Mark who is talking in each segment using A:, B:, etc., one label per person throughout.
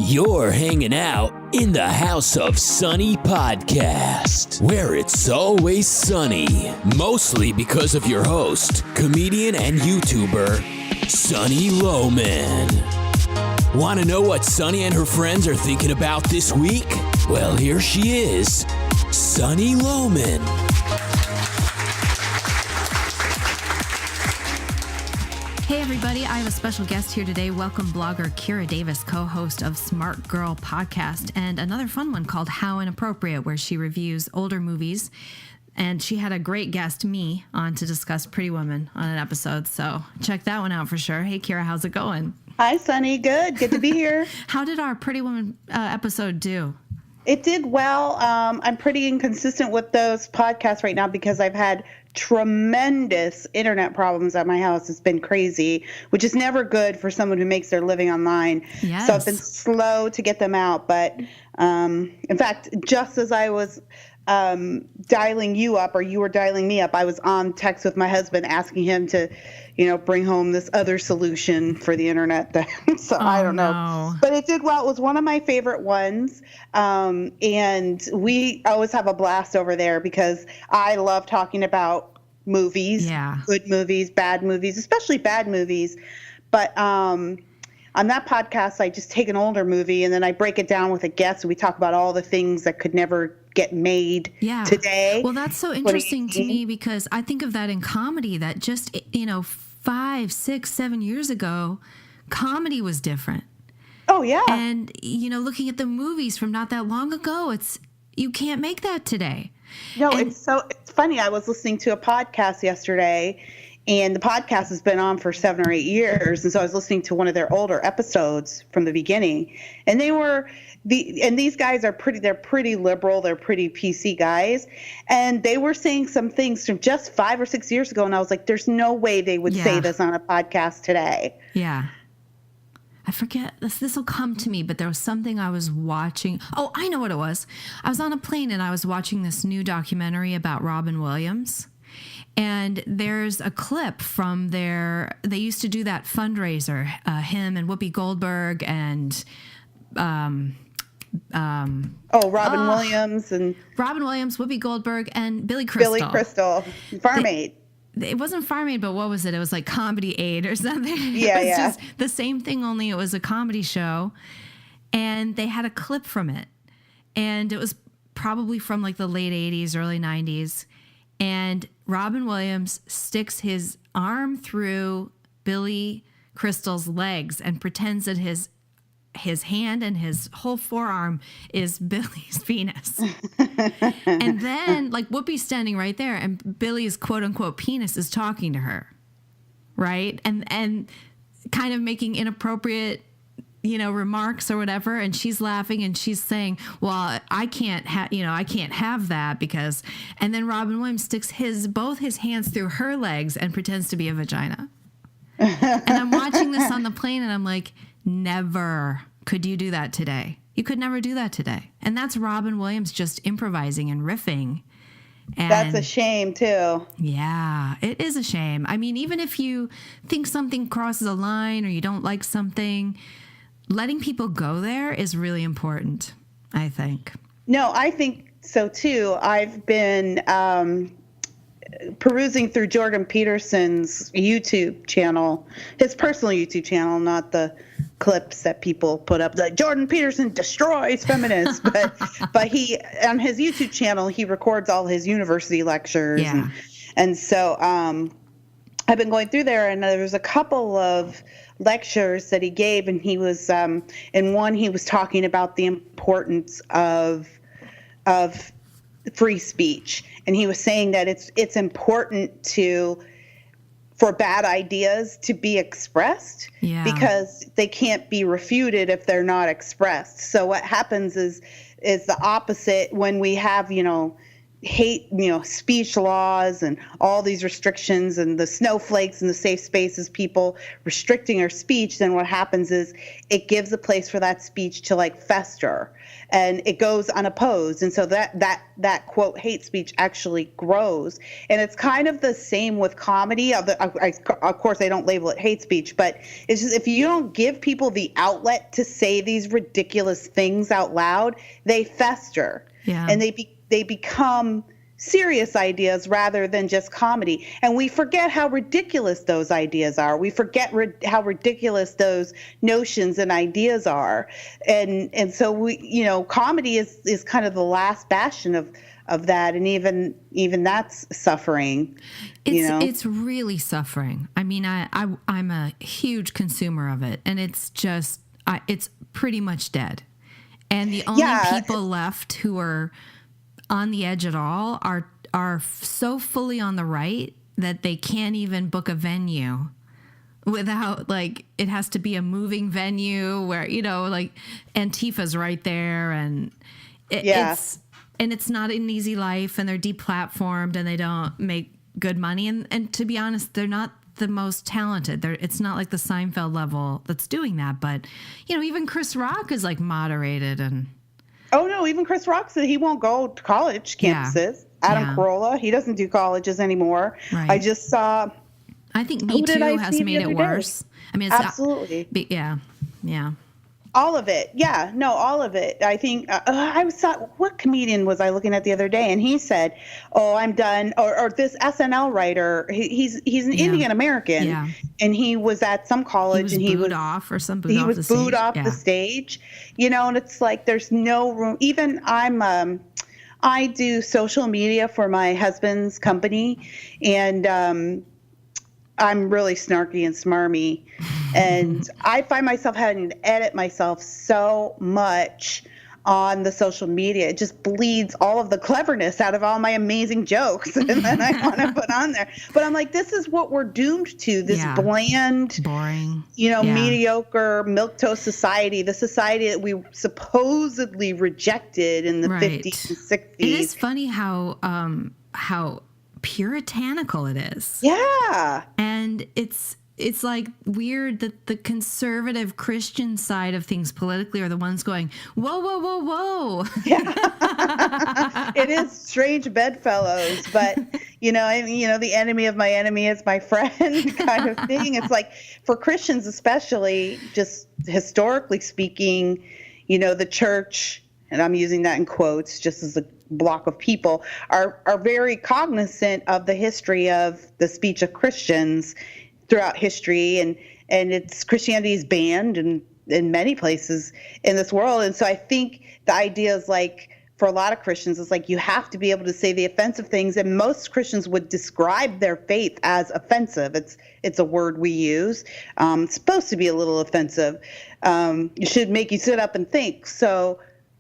A: You're hanging out in the House of Sunny podcast, where it's always sunny, mostly because of your host, comedian and YouTuber, Sunny Lohman. Want to know what Sunny and her friends are thinking about this week? Well, here she is, Sunny Lohman.
B: Hey everybody, I have a special guest here today. Welcome blogger Kira Davis, co-host of Smart Girl Podcast, and another fun one called How Inappropriate, where she reviews older movies. And she had a great guest, me, on to discuss Pretty Woman on an episode. So check that one out for sure. Hey Kira, how's it going?
C: Hi Sunny, good to be here.
B: How did our Pretty Woman episode do?
C: It did well. I'm pretty inconsistent with those podcasts right now because I've had tremendous internet problems at my house. It's been crazy, which is never good for someone who makes their living online.
B: Yes.
C: So I've been slow to get them out. But in fact, just as I was dialing you up, or you were dialing me up, I was on text with my husband asking him to, bring home this other solution for the internet. So I don't know. But it did well. It was one of my favorite ones. And we always have a blast over there because I love talking about movies, good movies, bad movies, especially bad movies. But on that podcast, I just take an older movie and then I break it down with a guest and we talk about all the things that could never get made today.
B: Well, that's so interesting to me because I think of that in comedy that just, 5, 6, 7 years ago, comedy was different.
C: Oh, yeah.
B: And, looking at the movies from not that long ago, you can't make that today.
C: No, it's funny. I was listening to a podcast yesterday, and the podcast has been on for 7 or 8 years. And so I was listening to one of their older episodes from the beginning, and these guys they're pretty liberal. They're pretty PC guys. And they were saying some things from just 5 or 6 years ago. And I was like, there's no way they would say this on a podcast today.
B: Yeah. I forget, this will come to me, but there was something I was watching. Oh, I know what it was. I was on a plane and I was watching this new documentary about Robin Williams. And there's a clip from they used to do that fundraiser, him and Whoopi Goldberg and
C: Robin Williams,
B: Whoopi Goldberg, and Billy Crystal. Farm Aid. It wasn't Farm Aid, but what was it? It was like Comedy Aid or something.
C: Yeah,
B: it was just the same thing, only it was a comedy show. And they had a clip from it. And it was probably from like the late 80s, early 90s. And Robin Williams sticks his arm through Billy Crystal's legs and pretends that his hand and his whole forearm is Billy's penis. And then, like, Whoopi's standing right there, and Billy's quote-unquote penis is talking to her, right? And kind of making inappropriate, remarks or whatever, and she's laughing, and she's saying, well, I can't have that because... And then Robin Williams sticks both his hands through her legs and pretends to be a vagina. And I'm watching this on the plane, and I'm like... Never could you do that today. You could never do that today. And that's Robin Williams just improvising and riffing. And
C: that's a shame, too.
B: Yeah, it is a shame. I mean, even if you think something crosses a line or you don't like something, letting people go there is really important, I think.
C: No, I think so, too. I've been perusing through Jordan Peterson's YouTube channel, his personal YouTube channel, not the clips that people put up. Like Jordan Peterson destroys feminists, but he on his YouTube channel he records all his university lectures, and so I've been going through there, and there was a couple of lectures that he gave, and he was in one he was talking about the importance of free speech. And he was saying that it's important for bad ideas to be expressed because they can't be refuted if they're not expressed. So what happens is the opposite when we have, hate, speech laws and all these restrictions and the snowflakes and the safe spaces, people restricting our speech, then what happens is it gives a place for that speech to like fester, and it goes unopposed. And so that quote hate speech actually grows. And it's kind of the same with comedy. Of course, I don't label it hate speech, but it's just, if you don't give people the outlet to say these ridiculous things out loud, they fester.
B: Yeah.
C: And they become serious ideas rather than just comedy. And we forget how ridiculous those ideas are. We forget how ridiculous those notions and ideas are. And so comedy is kind of the last bastion of that. And even that's suffering.
B: It's really suffering. I mean, I'm a huge consumer of it, and it's just, it's pretty much dead. And the only people left who are on the edge at all are so fully on the right that they can't even book a venue without, like, it has to be a moving venue where, like Antifa's right there, and it's not an easy life, and they're deplatformed and they don't make good money. And to be honest, they're not the most talented. It's not like the Seinfeld level that's doing that, but even Chris Rock is like moderated. And
C: oh no, even Chris Rock said he won't go to college campuses. Adam Carolla, he doesn't do colleges anymore.
B: Right.
C: I just saw.
B: I think Me Too has made it worse. I mean, it's
C: absolutely.
B: Yeah.
C: All of it. Yeah, no, all of it. I think I thought, what comedian was I looking at the other day? And he said, "Oh, I'm done." Or this SNL writer, he's an Indian American, and he was at some college, and he was
B: booed off or something.
C: He was booed off the stage, and it's like there's no room. Even I do social media for my husband's company, and I'm really snarky and smarmy, and I find myself having to edit myself so much on the social media. It just bleeds all of the cleverness out of all my amazing jokes, and then I want to put on there. But I'm like, this is what we're doomed to, this bland,
B: boring,
C: mediocre milquetoast society, the society that we supposedly rejected in the 50s and 60s.
B: It is funny how puritanical it is.
C: Yeah.
B: And it's like weird that the conservative Christian side of things politically are the ones going, whoa, whoa, whoa, whoa.
C: Yeah. It is strange bedfellows, but the enemy of my enemy is my friend kind of thing. It's like for Christians, especially, just historically speaking, the church, and I'm using that in quotes just as a block of people, are very cognizant of the history of the speech of Christians throughout history, and it's Christianity is banned in many places in this world. And so I think the idea is like, for a lot of Christians, it's like you have to be able to say the offensive things, and most Christians would describe their faith as offensive. It's a word we use. It's supposed to be a little offensive. It should make you sit up and think. So,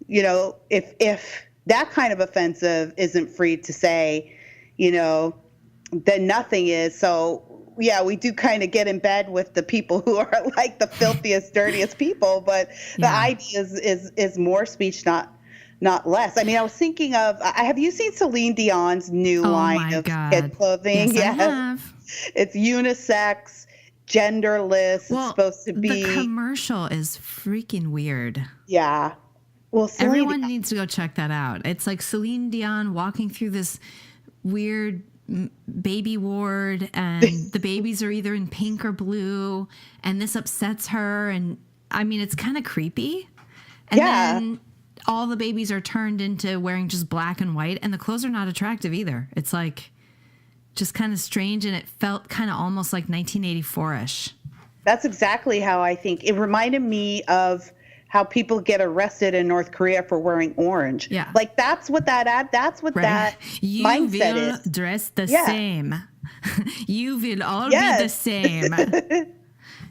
C: if that kind of offensive isn't free to say, then nothing is. So yeah, we do kind of get in bed with the people who are like the filthiest, dirtiest people, but the idea is more speech, not less. I mean, I was thinking of, have you seen Celine Dion's new line of kid clothing?
B: Yes, I have.
C: It's unisex, genderless.
B: Well,
C: it's supposed to be.
B: The commercial is freaking weird.
C: Yeah. Well,
B: everyone needs to go check that out. It's like Celine Dion walking through this weird baby ward, and the babies are either in pink or blue, and this upsets her. And I mean, it's kind of creepy. And then all the babies are turned into wearing just black and white, and the clothes are not attractive either. It's like just kind of strange, and it felt kind of almost like 1984-ish.
C: That's exactly how I think. It reminded me of how people get arrested in North Korea for wearing orange.
B: Yeah.
C: Like that's what that
B: you
C: mindset
B: will
C: is.
B: Dress the same. You will all be the same.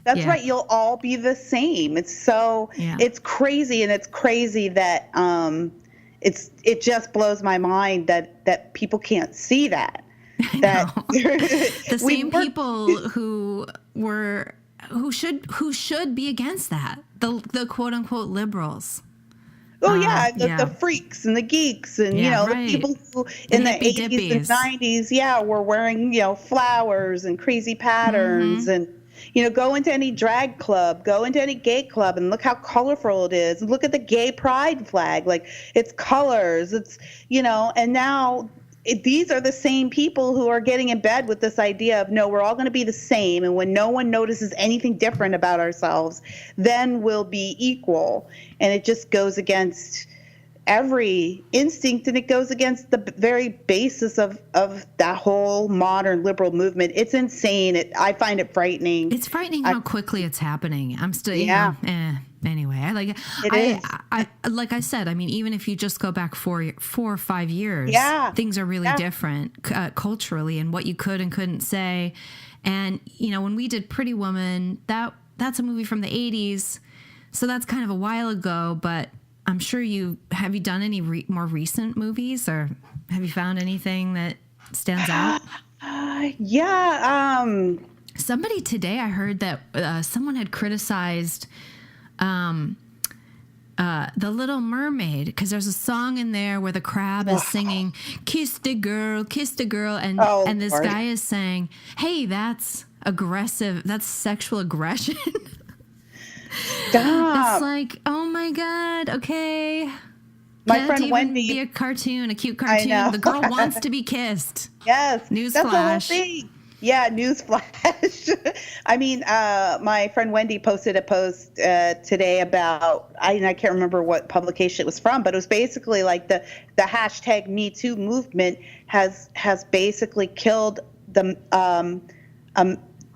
C: That's right. You'll all be the same. It's so it's crazy, and it's crazy that it just blows my mind that people can't see that.
B: The same people who should be against that. The quote unquote liberals.
C: Oh yeah, the freaks and the geeks and
B: right.
C: the people who in the
B: hippie
C: 80s
B: dippies.
C: and 90s, were wearing flowers and crazy patterns and go into any drag club, go into any gay club and look how colorful it is. And look at the gay pride flag, like it's colors, it's and now these are the same people who are getting in bed with this idea of, no, we're all going to be the same. And when no one notices anything different about ourselves, then we'll be equal. And it just goes against every instinct, and it goes against the very basis of that whole modern liberal movement. It's insane. I find it frightening.
B: It's frightening how quickly it's happening. I'm still, anyway, I like I said, I mean, even if you just go back 4 or 5 years, things are really different culturally and what you could and couldn't say. And, when we did Pretty Woman, that's a movie from the 80s. So that's kind of a while ago, but I'm sure have you done any more recent movies, or have you found anything that stands out? Somebody today, I heard that someone had criticized The Little Mermaid, because there's a song in there where the crab is singing kiss the girl," and this guy is saying, hey, that's aggressive, that's sexual aggression.
C: Stop.
B: It's like, oh my God, okay.
C: My
B: Can't
C: friend
B: even
C: Wendy,
B: be a cute cartoon. The girl wants to be kissed.
C: Yes.
B: Newsflash.
C: That's the whole thing. Yeah, newsflash. I mean, my friend Wendy posted a post today about, I can't remember what publication it was from, but it was basically like the hashtag Me Too movement has basically killed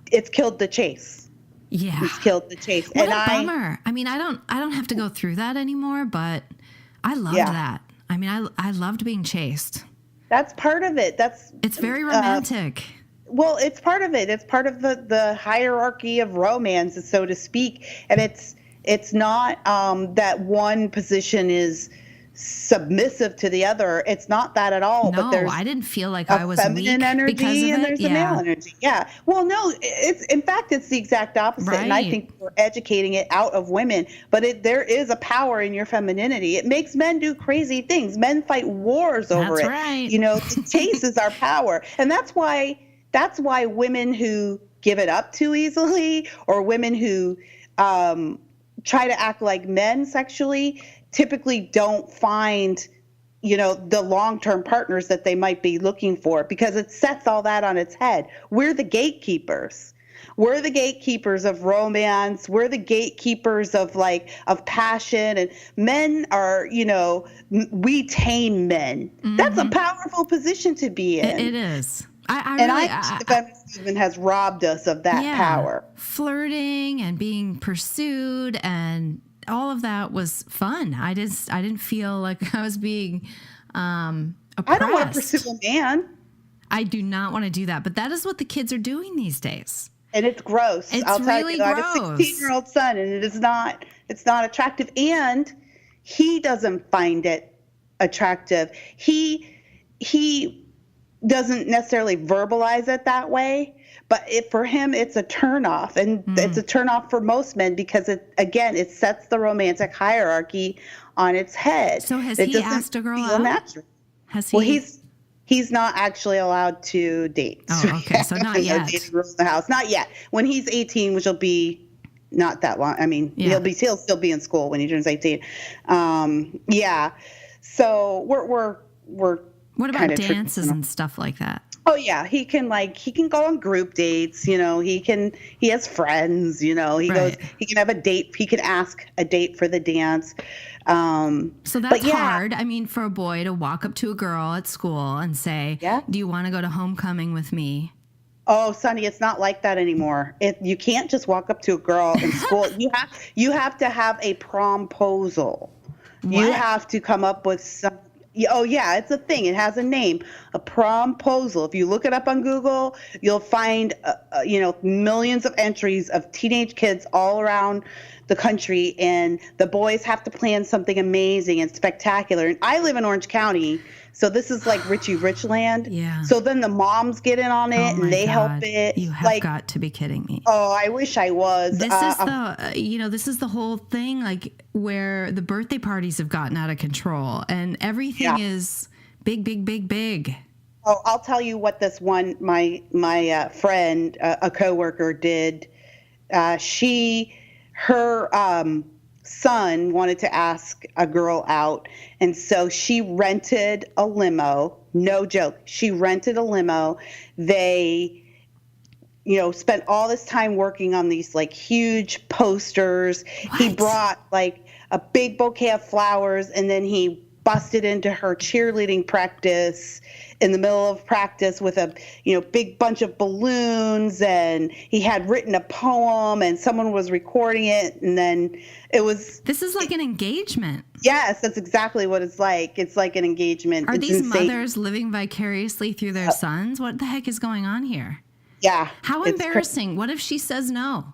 C: it's killed the chase.
B: Yeah.
C: It's killed the chase.
B: What a bummer. I mean, I don't have to go through that anymore, but I loved that. I mean, I loved being chased.
C: That's part of it.
B: It's very romantic.
C: Well, it's part of it. It's part of the hierarchy of romance, so to speak. And it's not that one position is submissive to the other. It's not that at all.
B: No,
C: but there's
B: I didn't feel like I was
C: feminine
B: weak
C: energy
B: because of
C: and
B: it.
C: there's a male energy. Yeah. Well, no, in fact it's the exact opposite.
B: Right.
C: And I think we're educating it out of women. But there is a power in your femininity. It makes men do crazy things. Men fight wars over
B: That's
C: it.
B: right.
C: The chase is our power. And that's why women who give it up too easily, or women who try to act like men sexually, typically don't find, the long-term partners that they might be looking for, because it sets all that on its head. We're the gatekeepers. We're the gatekeepers of romance. We're the gatekeepers of passion. And men are, we tame men. Mm-hmm. That's a powerful position to be in.
B: It is. I
C: think the feminist movement has robbed us of that power.
B: Flirting and being pursued and all of that was fun. I didn't feel like I was being oppressed.
C: I don't want to pursue a man.
B: I do not want to do that, but that is what the kids are doing these days.
C: And it's gross.
B: I'll tell you,
C: I have a 16-year-old son, and it's not attractive. And he doesn't find it attractive. He doesn't necessarily verbalize it that way, but for him, it's a turnoff, and it's a turnoff for most men, because it sets the romantic hierarchy on its head.
B: So has he asked a girl out?
C: Natural. Has he? Well, he's not actually allowed to date.
B: Oh, okay. So not yet.
C: In the house, not yet. When he's 18, which will be not that long. I mean, he'll still be in school when he turns 18. So we're.
B: What about dances and stuff like that?
C: Oh yeah, he can go on group dates, he has friends, he goes, he can have a date, he can ask a date for the dance.
B: So that's hard. I mean, for a boy to walk up to a girl at school and say, do you want to go to homecoming with me?
C: Oh, Sonny, it's not like that anymore. You can't just walk up to a girl in school. You have to have a promposal. What? You have to come up with some. Oh, yeah, it's a thing. It has a name, a promposal. If you look it up on Google, you'll find, millions of entries of teenage kids all around the country, and the boys have to plan something amazing and spectacular. And I live in Orange County, So this is like Richie Rich land.
B: Yeah.
C: So then the moms get in on it
B: Oh my
C: and they help
B: God.
C: it.
B: You have
C: like,
B: got to be kidding me.
C: oh, I wish I was.
B: This is this is the whole thing, like where the birthday parties have gotten out of control and everything is big, big, big, big.
C: Oh, I'll tell you what this one, my friend, a coworker did. Her son wanted to ask a girl out, and so she rented a limo. No joke. She rented a limo. They, spent all this time working on these like huge posters.
B: What?
C: He brought like a big bouquet of flowers, and then he busted into her cheerleading practice in the middle of practice with a big bunch of balloons, and he had written a poem and someone was recording it, and then this
B: is like an engagement.
C: Yes, that's exactly what it's like. It's like an engagement.
B: Are these mothers living vicariously through their sons? What the heck is going on here?
C: Yeah.
B: How embarrassing. What if she says no?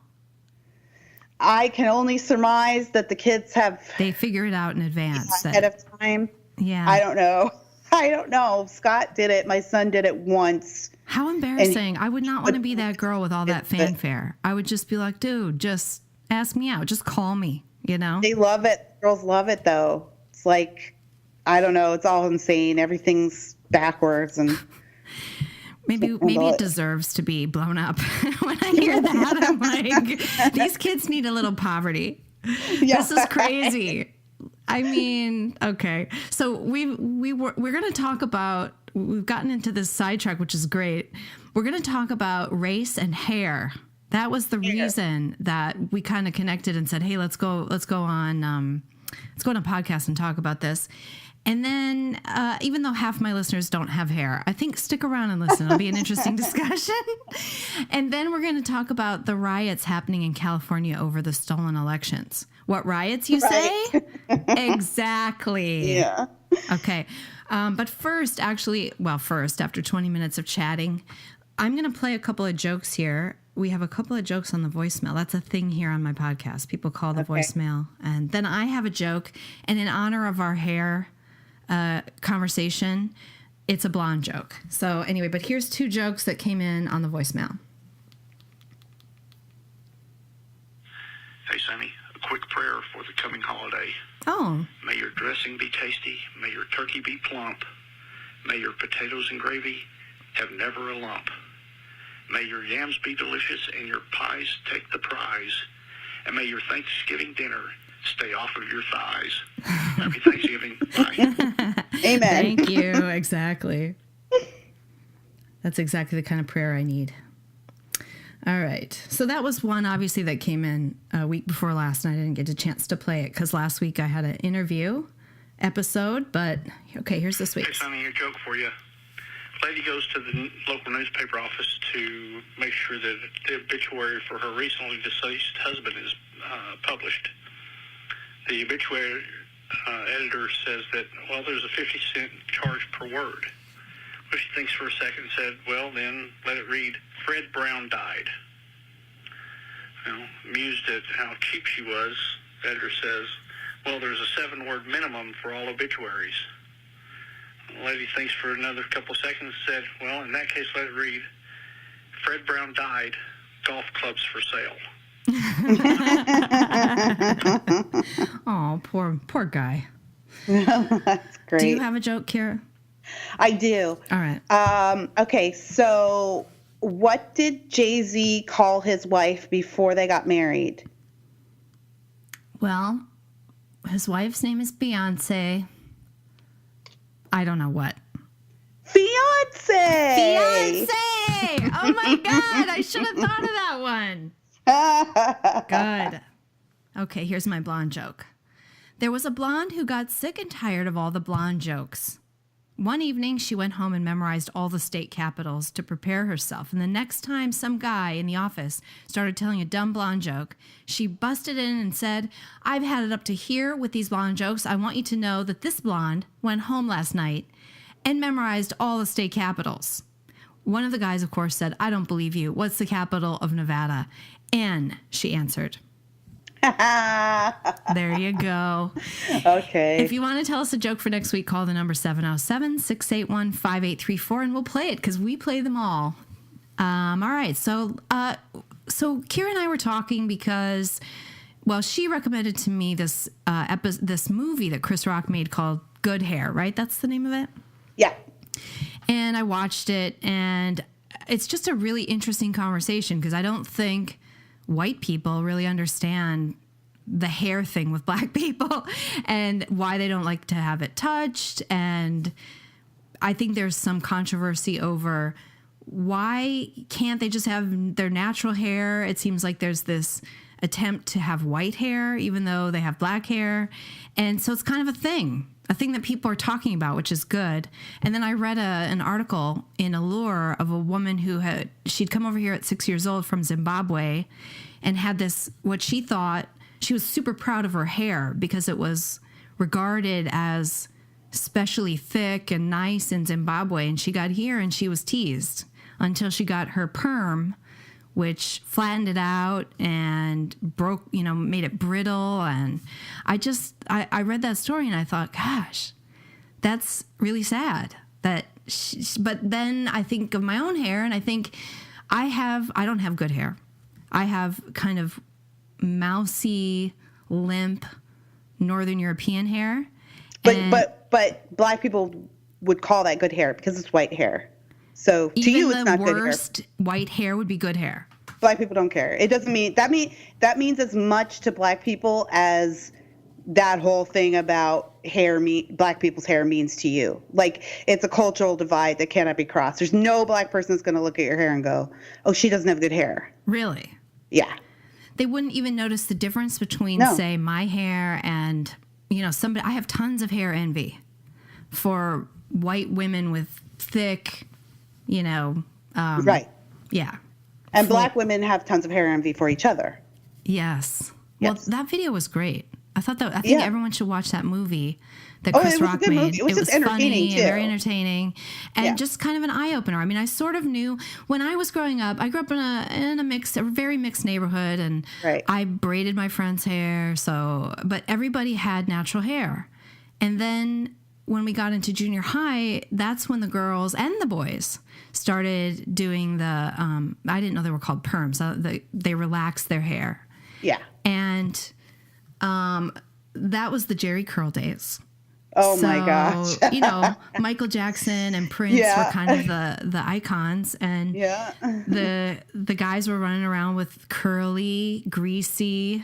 C: I can only surmise that the kids
B: they figure it out in advance
C: ahead of time.
B: Yeah.
C: I don't know. Scott did it. My son did it once.
B: How embarrassing. I would not want to be that girl with all that fanfare. I would just be like, dude, just ask me out. Just call me, They
C: love it. Girls love it, though. It's like, I don't know. It's all insane. Everything's backwards. And
B: maybe it deserves to be blown up. When I hear that, I'm like, these kids need a little poverty. Yeah. This is crazy. I mean, okay. So we're going to talk about, we've gotten into this sidetrack, which is great. We're going to talk about race and hair. That was the reason that we kind of connected and said, hey, let's go on a podcast and talk about this. And then, even though half my listeners don't have hair, I think stick around and listen. It'll be an interesting discussion. And then we're going to talk about the riots happening in California over the stolen elections. What riots, you say? Exactly.
C: Yeah.
B: Okay. But first, after 20 minutes of chatting, I'm going to play a couple of jokes here. We have a couple of jokes on the voicemail. That's a thing here on my podcast. People call the voicemail. And then I have a joke. And in honor of our hair conversation, it's a blonde joke. So anyway, but here's two jokes that came in on the voicemail.
D: Hey, Sonny, a quick prayer for the coming holiday.
B: Oh.
D: May your dressing be tasty. May your turkey be plump. May your potatoes and gravy have never a lump. May your yams be delicious and your pies take the prize. And may your Thanksgiving dinner stay off of your thighs. Happy Thanksgiving. Bye.
C: Amen.
B: Thank you. Exactly. That's exactly the kind of prayer I need. All right. So that was one, obviously, that came in a week before last, and I didn't get a chance to play it because last week I had an interview episode. But, okay, here's this week's.
D: Hey, Sonny, a joke for you. Lady goes to the local newspaper office to make sure that the obituary for her recently deceased husband is published. The obituary editor says that, well, there's a 50-cent charge per word. Well, she thinks for a second and said, well, then let it read, Fred Brown died. Amused at how cheap she was, the editor says, well, there's a 7-word minimum for all obituaries. The lady thinks for another couple seconds and said, well, in that case, let it read, Fred Brown died, golf clubs for sale.
B: Oh, poor guy.
C: That's great.
B: Do you have a joke, Kira?
C: I do.
B: All right.
C: Okay, so what did Jay-Z call his wife before they got married?
B: Well, his wife's name is Beyonce. I don't know what.
C: Beyonce!
B: Oh my God, I should have thought of that one. Good. Okay, here's my blonde joke. There was a blonde who got sick and tired of all the blonde jokes. One evening, she went home and memorized all the state capitals to prepare herself. And the next time some guy in the office started telling a dumb blonde joke, she busted in and said, I've had it up to here with these blonde jokes. I want you to know that this blonde went home last night and memorized all the state capitals. One of the guys, of course, said, I don't believe you. What's the capital of Nevada? N, she answered. There you go.
C: Okay.
B: If you want to tell us a joke for next week, call the number 707-681-5834 and we'll play it because we play them all. All right. So Kira and I were talking because, well, she recommended to me this this movie that Chris Rock made called Good Hair, right? That's the name of it?
C: Yeah.
B: And I watched it, and it's just a really interesting conversation because I don't think white people really understand the hair thing with black people and why they don't like to have it touched. And I think there's some controversy over why can't they just have their natural hair? It seems like there's this attempt to have white hair, even though they have black hair. And so it's kind of a thing that people are talking about, which is good. And then I read an article in Allure of a woman she'd come over here at 6 years old from Zimbabwe and had this, what she thought, she was super proud of her hair because it was regarded as especially thick and nice in Zimbabwe. And she got here and she was teased until she got her perm, which flattened it out and made it brittle. And I read that story and I thought, gosh, that's really sad. But then I think of my own hair and I think I don't have good hair. I have kind of mousy, limp, Northern European hair.
C: But black people would call that good hair because it's white hair. So to you, it's not good hair.
B: Even the worst white hair would be good hair.
C: Black people don't care. It doesn't mean that means as much to black people as that whole thing about black people's hair means to you. Like, it's a cultural divide that cannot be crossed. There's no black person that's going to look at your hair and go, "Oh, she doesn't have good hair."
B: Really?
C: Yeah.
B: They wouldn't even notice the difference between, say, my hair and, somebody. I have tons of hair envy for white women with thick,
C: right.
B: Yeah.
C: And black women have tons of hair envy for each other.
B: Yes.
C: Yes.
B: Well, that video was great. I think everyone should watch that movie that Chris Rock made.
C: Movie. It was just entertaining
B: funny
C: too.
B: And very entertaining, and just kind of an eye opener. I mean, I sort of knew when I was growing up. I grew up in a very mixed neighborhood, and I braided my friend's hair. But everybody had natural hair, and then when we got into junior high, that's when the girls and the boys started doing the. I didn't know they were called perms. They relaxed their hair.
C: Yeah.
B: And that was the Jerry curl days.
C: Oh my gosh.
B: Michael Jackson and Prince were kind of the icons, and the guys were running around with curly, greasy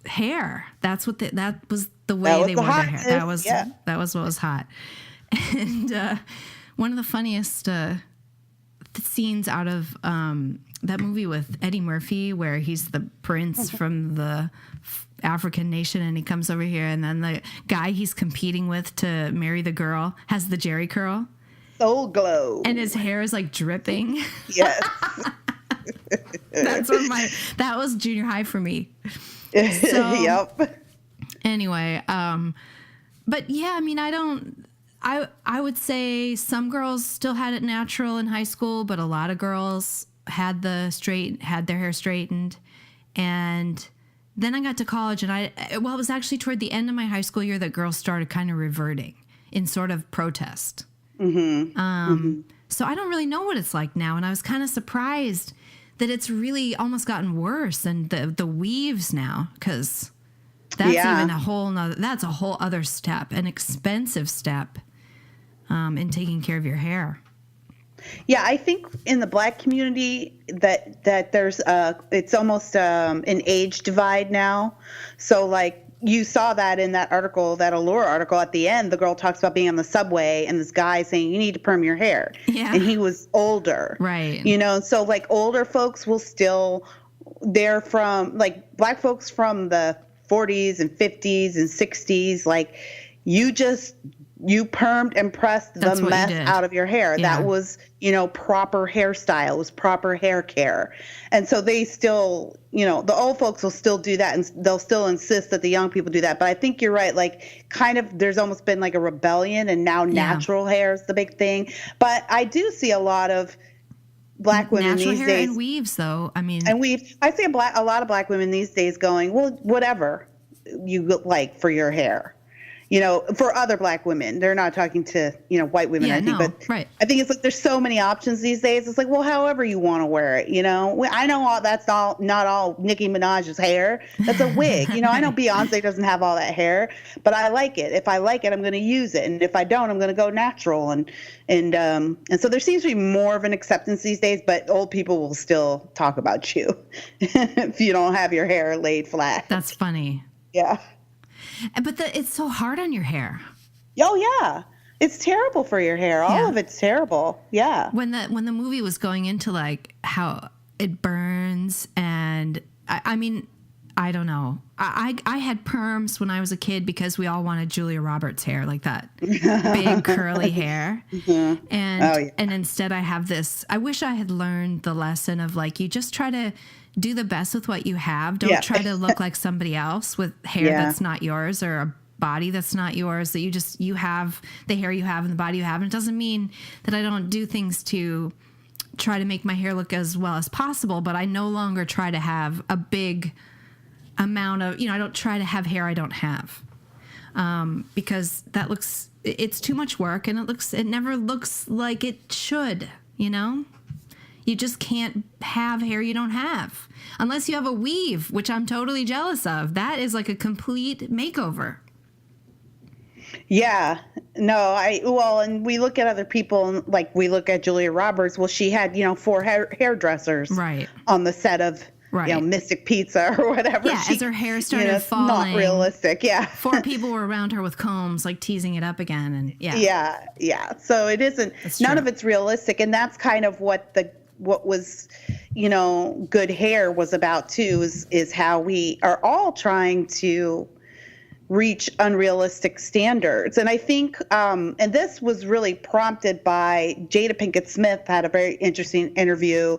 B: hair. That was the way they wore their hair. That was what was hot. And one of the funniest scenes out of that movie with Eddie Murphy, where he's the prince from the African nation, and he comes over here, and then the guy he's competing with to marry the girl has the Jerry curl.
C: Soul Glow.
B: And his hair is like dripping.
C: Yes.
B: That was junior high for me.
C: Yep.
B: Anyway, but yeah, I mean, I would say some girls still had it natural in high school, but a lot of girls had their hair straightened. And then I got to college, and it was actually toward the end of my high school year that girls started kind of reverting in sort of protest. Mm-hmm. So I don't really know what it's like now, and I was kind of surprised that it's really almost gotten worse, and the weaves now, because that's even a whole other step, an expensive step in taking care of your hair.
C: Yeah, I think in the black community that there's it's almost an age divide now. So like you saw that in that article, that Allure article at the end, the girl talks about being on the subway and this guy saying you need to perm your hair.
B: Yeah.
C: And he was older.
B: Right.
C: So like older folks will still, they're from like black folks from the 40s and 50s and 60s, like you permed and pressed the mess out of your hair. Yeah. That was, proper hairstyle. It was proper hair care. And so they still, the old folks will still do that, and they'll still insist that the young people do that. But I think you're right. Like, kind of, there's almost been like a rebellion, and now natural hair is the big thing. But I do see a lot of black women
B: natural
C: these
B: hair
C: days,
B: and weaves, though. I mean,
C: and I see a lot of black women these days going, well, whatever you look like for your hair. For other black women, they're not talking to, white women,
B: Yeah,
C: I think,
B: no,
C: but
B: right.
C: I think it's like, there's so many options these days. It's like, well, however you want to wear it, I know that's not all Nicki Minaj's hair. That's a wig. I know Beyonce doesn't have all that hair, but I like it. If I like it, I'm going to use it. And if I don't, I'm going to go natural. And so there seems to be more of an acceptance these days, but old people will still talk about you if you don't have your hair laid flat.
B: That's funny.
C: Yeah.
B: But it's so hard on your hair.
C: Oh yeah, it's terrible for your hair. All of it's terrible. Yeah.
B: When the movie was going into like how it burns, and I mean, I don't know. I had perms when I was a kid because we all wanted Julia Roberts hair, like that big curly hair. Mm-hmm. And instead I have this. I wish I had learned the lesson of like, you just try to do the best with what you have. Don't try to look like somebody else with hair that's not yours, or a body that's not yours, that you have the hair you have and the body you have. And it doesn't mean that I don't do things to try to make my hair look as well as possible, but I no longer try to have a big amount of, I don't try to have hair I don't have. Because it's too much work, and it never looks like it should, You just can't have hair you don't have. Unless you have a weave, which I'm totally jealous of. That is like a complete makeover.
C: Yeah. No, and we look at other people, like we look at Julia Roberts. Well, she had, 4 hairdressers on the set of, Mystic Pizza or whatever.
B: Yeah, as her hair started falling.
C: Not realistic, yeah.
B: 4 people were around her with combs, like teasing it up again. And
C: Yeah. So it isn't, none of it's realistic. And that's kind of what was, good hair was about too, is how we are all trying to reach unrealistic standards. And I think, and this was really prompted by Jada Pinkett Smith had a very interesting interview.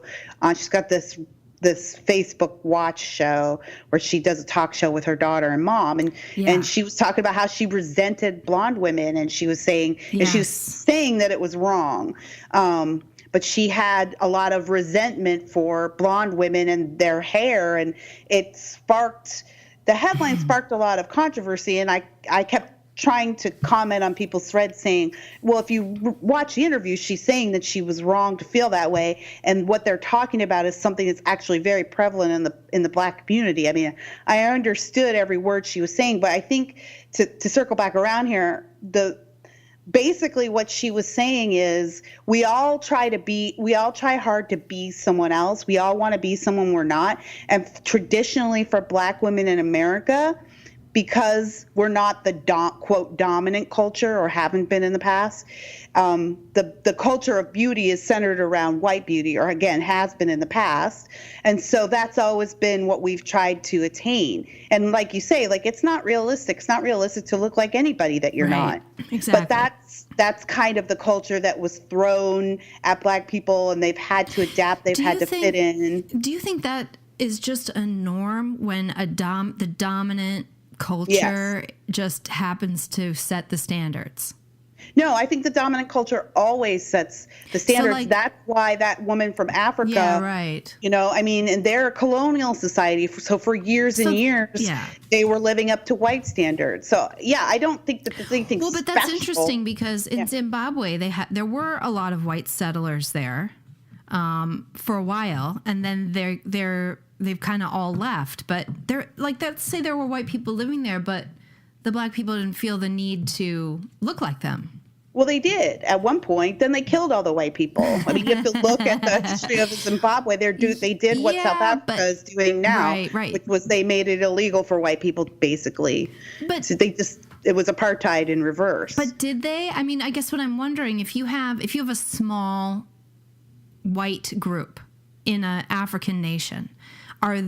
C: She's got this Facebook Watch show where she does a talk show with her daughter and mom, and she was talking about how she resented blonde women, and she was saying and she was saying that it was wrong. But she had a lot of resentment for blonde women and their hair, and the headline sparked a lot of controversy, and I kept trying to comment on people's threads saying, well, if you watch the interview, she's saying that she was wrong to feel that way, and what they're talking about is something that's actually very prevalent in the black community. I mean, I understood every word she was saying, but I think to circle back around here, basically what she was saying is we all try hard to be someone else. We all want to be someone we're not. And traditionally for black women in America, because we're not the quote dominant culture, or haven't been in the past, the culture of beauty is centered around white beauty, or again has been in the past, and so that's always been what we've tried to attain. And like you say, like it's not realistic. It's not realistic to look like anybody that you're not.
B: Exactly.
C: But that's kind of the culture that was thrown at black people, and they've had to adapt. They've had to fit in.
B: Do you think that is just a norm when the dominant culture just happens to set the standards?
C: No, I think the dominant culture always sets the standards. So that's why that woman from Africa, in their colonial society, so for years and years, they were living up to white standards. So, I don't think that the thing.
B: Well, but that's interesting because in Zimbabwe, there were a lot of white settlers there for a while, and then they've kind of all left. But let's say there were white people living there, but the black people didn't feel the need to look like them.
C: Well, they did at one point. Then they killed all the white people. I mean, you have to look at the history of Zimbabwe. They did what South Africa is doing now, which was they made it illegal for white people, basically. But so it was apartheid in reverse.
B: But did they? I mean, I guess what I'm wondering, if you have a small white group in an African nation,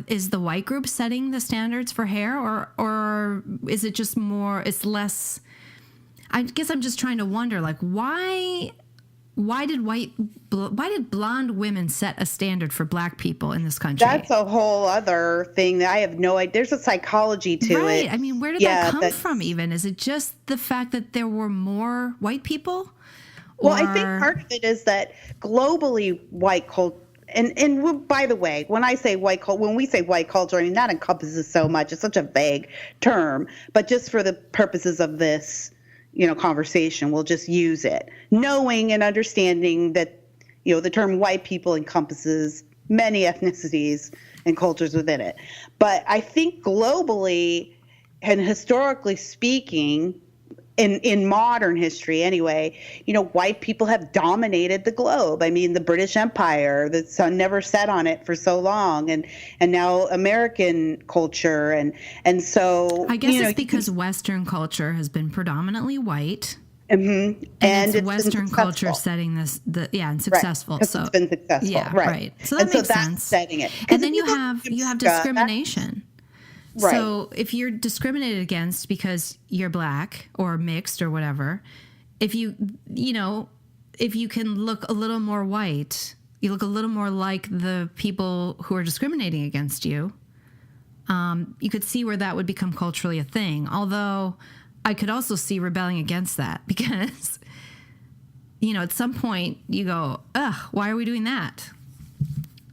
B: is the white group setting the standards for hair, or is it just more? It's less. I guess I'm just trying to wonder, like, why did blonde women set a standard for black people in this country?
C: That's a whole other thing that I have no idea. There's a psychology to it.
B: Right. I mean, where did that come from even? Is it just the fact that there were more white people?
C: Well, I think part of it is that globally white culture, and by the way, when we say white culture, I mean, that encompasses so much. It's such a vague term, but just for the purposes of this, conversation, we'll just use it, knowing and understanding that, the term white people encompasses many ethnicities and cultures within it. But I think globally and historically speaking, in modern history anyway, white people have dominated the globe. I mean, the British Empire, the sun never set on it for so long, and now American culture, and so
B: I guess it's because Western culture has been predominantly white.
C: Mm-hmm.
B: And it's Western culture setting and successful.
C: Right, so it's been successful.
B: Yeah, right. So that makes sense.
C: Setting it.
B: And then you have discrimination.
C: Right.
B: So if you're discriminated against because you're black or mixed or whatever, if you can look a little more white, you look a little more like the people who are discriminating against you, you could see where that would become culturally a thing. Although I could also see rebelling against that because, at some point you go, ugh, why are we doing that?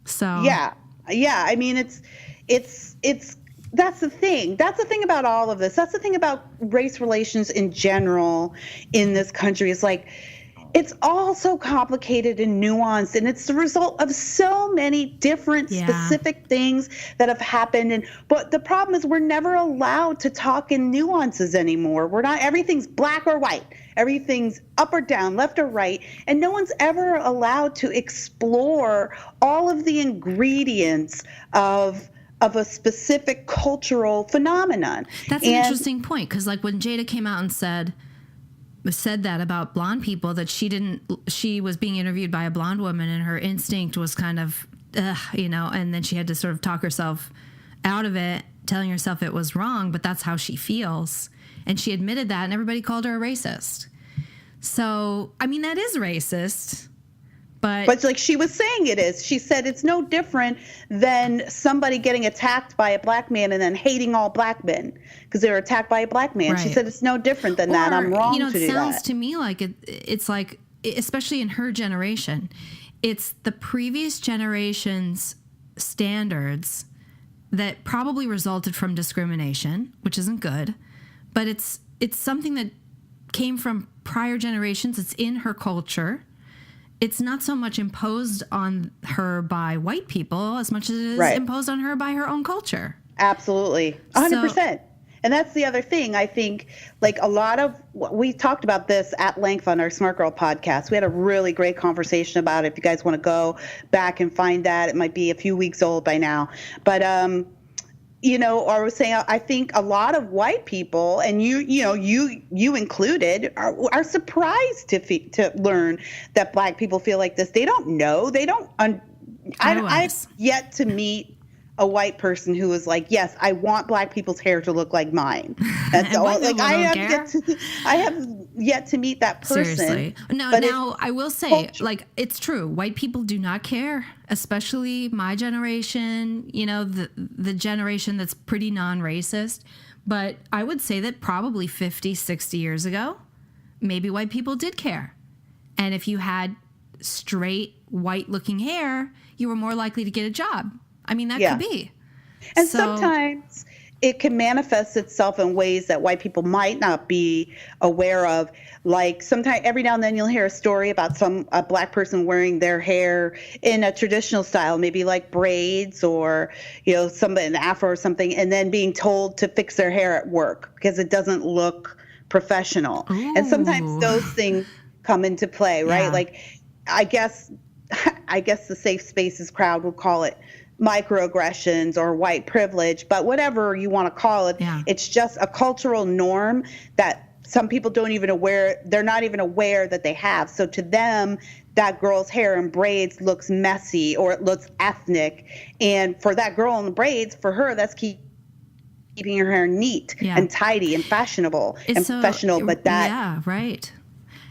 B: So
C: yeah. I mean, it's that's the thing. That's the thing about all of this. That's the thing about race relations in general in this country. Is like, it's all so complicated and nuanced, and it's the result of so many different specific things that have happened. But the problem is we're never allowed to talk in nuances anymore. Everything's black or white. Everything's up or down, left or right, and no one's ever allowed to explore all of the ingredients of a specific cultural phenomenon.
B: That's an interesting point, because like when Jada came out and said that about blonde people, that she was being interviewed by a blonde woman and her instinct was kind of, and then she had to sort of talk herself out of it, telling herself it was wrong, but that's how she feels. And she admitted that, and everybody called her a racist. So, I mean, that is racist. But
C: like she was saying it is. She said it's no different than somebody getting attacked by a black man and then hating all black men because they were attacked by a black man. Right. She said it's no different than that. I'm wrong to do that.
B: It sounds to me like it's like, especially in her generation, it's the previous generation's standards that probably resulted from discrimination, which isn't good. But it's something that came from prior generations. It's in her culture. It's not so much imposed on her by white people as much as it is imposed on her by her own culture.
C: Absolutely. 100%. And that's the other thing. I think like we talked about this at length on our Smart Girl podcast. We had a really great conversation about it. If you guys want to go back and find that, it might be a few weeks old by now. But, I was saying, I think a lot of white people, and you included, are surprised to learn that black people feel like this. They don't know. They don't. I've yet to meet a white person who was like, yes, I want black people's hair to look like mine. That's all. Like I have yet to meet that person.
B: Seriously. Now I will say, like, it's true. White people do not care, especially my generation, the generation that's pretty non-racist. But I would say that probably 50, 60 years ago, maybe white people did care. And if you had straight white looking hair, you were more likely to get a job. I mean, that could be.
C: And sometimes it can manifest itself in ways that white people might not be aware of. Like sometimes, every now and then you'll hear a story about a black person wearing their hair in a traditional style, maybe like braids or, an afro or something, and then being told to fix their hair at work because it doesn't look professional. Ooh. And sometimes those things come into play, right? Yeah. Like, I guess the safe spaces crowd would call it microaggressions or white privilege, but whatever you want to call it, it's just a cultural norm that some people they're not even aware that they have. So to them, that girl's hair in braids looks messy or it looks ethnic. And for that girl in the braids, for her, that's keeping her hair neat and tidy and fashionable professional. But that.
B: Yeah, right.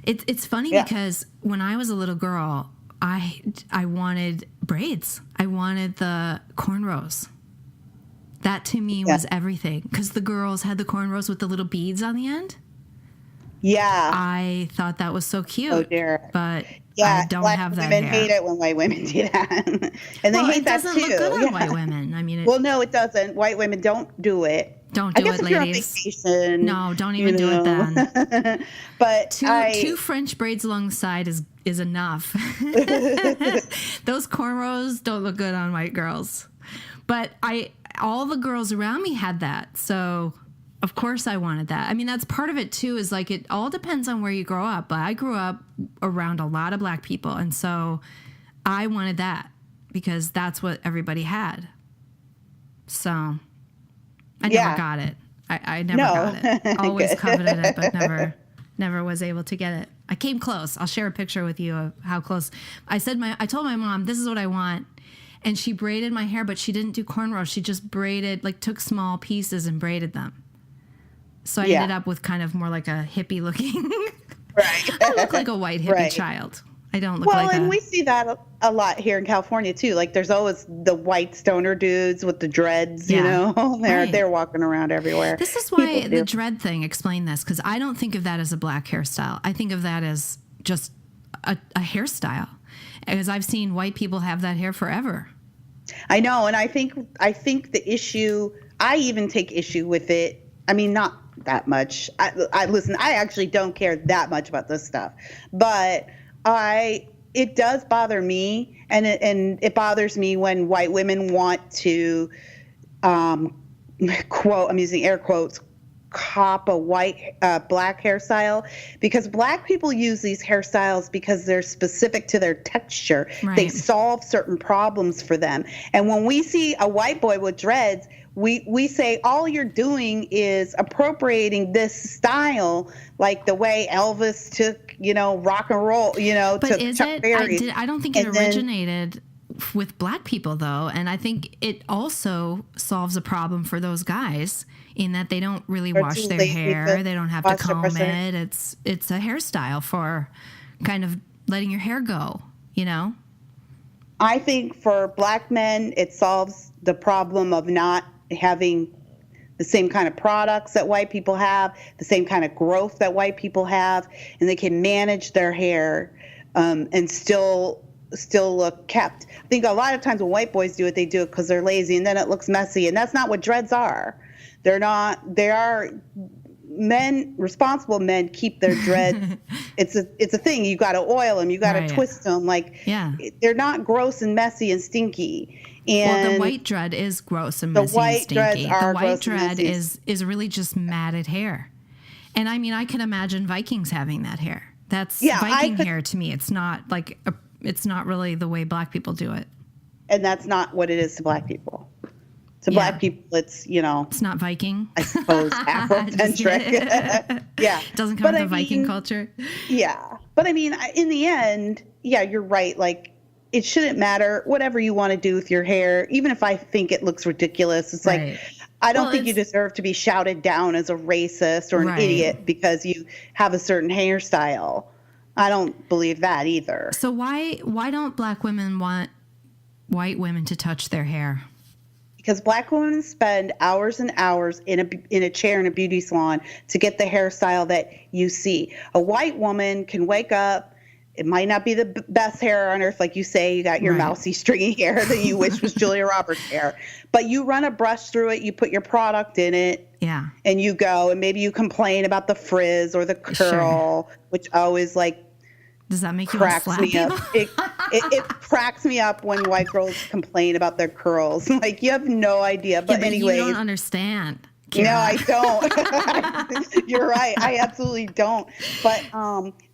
B: It's funny because when I was a little girl, I wanted braids. I wanted the cornrows. That to me was everything because the girls had the cornrows with the little beads on the end.
C: Yeah.
B: I thought that was so cute.
C: Oh, dear.
B: But
C: Yeah,
B: I don't
C: black
B: have that
C: women
B: hair.
C: hate it when white women do that. And they
B: Well,
C: hate
B: it
C: that
B: doesn't
C: too.
B: look good on
C: Yeah.
B: white women. I mean,
C: Well, no, it doesn't. White women don't do it.
B: don't
C: I
B: do
C: guess
B: it,
C: if you're on
B: ladies.
C: vacation.
B: No, don't even do it then.
C: But
B: Two French braids along the side is enough. Those cornrows don't look good on white girls. But all the girls around me had that. So of course I wanted that. I mean, that's part of it too, is like it all depends on where you grow up. But I grew up around a lot of black people, and so I wanted that because that's what everybody had. So I never got it. I never got it. Always coveted it, but never was able to get it. I came close. I'll share a picture with you of how close. I told my mom, this is what I want. And she braided my hair, but she didn't do cornrows. She just braided, like took small pieces and braided them. So I ended up with kind of more like a hippie looking.
C: Right.
B: I look like a white hippie child. I don't look like
C: and we see that a lot here in California too. Like there's always the white stoner dudes with the dreads, you know, they're walking around everywhere.
B: This is why the dread thing, explain this, because I don't think of that as a black hairstyle. I think of that as just a hairstyle, because I've seen white people have that hair forever.
C: I know. And I think the issue, I even take issue with it. I mean, not that much. I listen, I actually don't care that much about this stuff, but it does bother me, and it bothers me when white women want to quote, I'm using air quotes, cop a black hairstyle, because black people use these hairstyles because they're specific to their texture.
B: Right.
C: They solve certain problems for them. And when we see a white boy with dreads, we say all you're doing is appropriating this style, like the way Elvis took, rock and roll,
B: but
C: to
B: is
C: Chuck
B: it?
C: Berry.
B: I don't think it originated with black people though, and I think it also solves a problem for those guys in that they don't really wash their hair, they don't have to comb it. It's a hairstyle for kind of letting your hair go,
C: I think for black men, it solves the problem of not having the same kind of products that white people have, the same kind of growth that white people have, and they can manage their hair and still look kept. I think a lot of times when white boys do it, they do it because they're lazy, and then it looks messy, and that's not what dreads are. They're not. They are men. Responsible men keep their dreads. It's a thing. You got to oil them. You got to twist them. They're not gross and messy and stinky. And
B: the white dread is gross and messy and stinky. The white dread is really just matted hair. And I mean, I can imagine Vikings having that hair. That's Viking hair to me. It's not it's not really the way black people do it.
C: And that's not what it is to black people. To black people, it's,
B: it's not Viking.
C: I suppose Afrocentric. Yeah.
B: Doesn't come with the Viking culture.
C: Yeah. But I mean, in the end, you're right. Like, it shouldn't matter whatever you want to do with your hair, even if I think it looks ridiculous. It's like, I don't think you deserve to be shouted down as a racist or an idiot because you have a certain hairstyle. I don't believe that either.
B: So why don't black women want white women to touch their hair?
C: Because black women spend hours and hours in a chair in a beauty salon to get the hairstyle that you see. A white woman can wake up. It might not be the best hair on earth, like you say. You got your mousy, stringy hair that you wish was Julia Roberts' hair. But you run a brush through it. You put your product in it.
B: Yeah.
C: And you go. And maybe you complain about the frizz or the curl, which always
B: does that make you want to slap people?
C: It cracks me up when white girls complain about their curls. Like, you have no idea. But anyways,
B: you don't understand.
C: Kira. No, I don't. You're right. I absolutely don't. But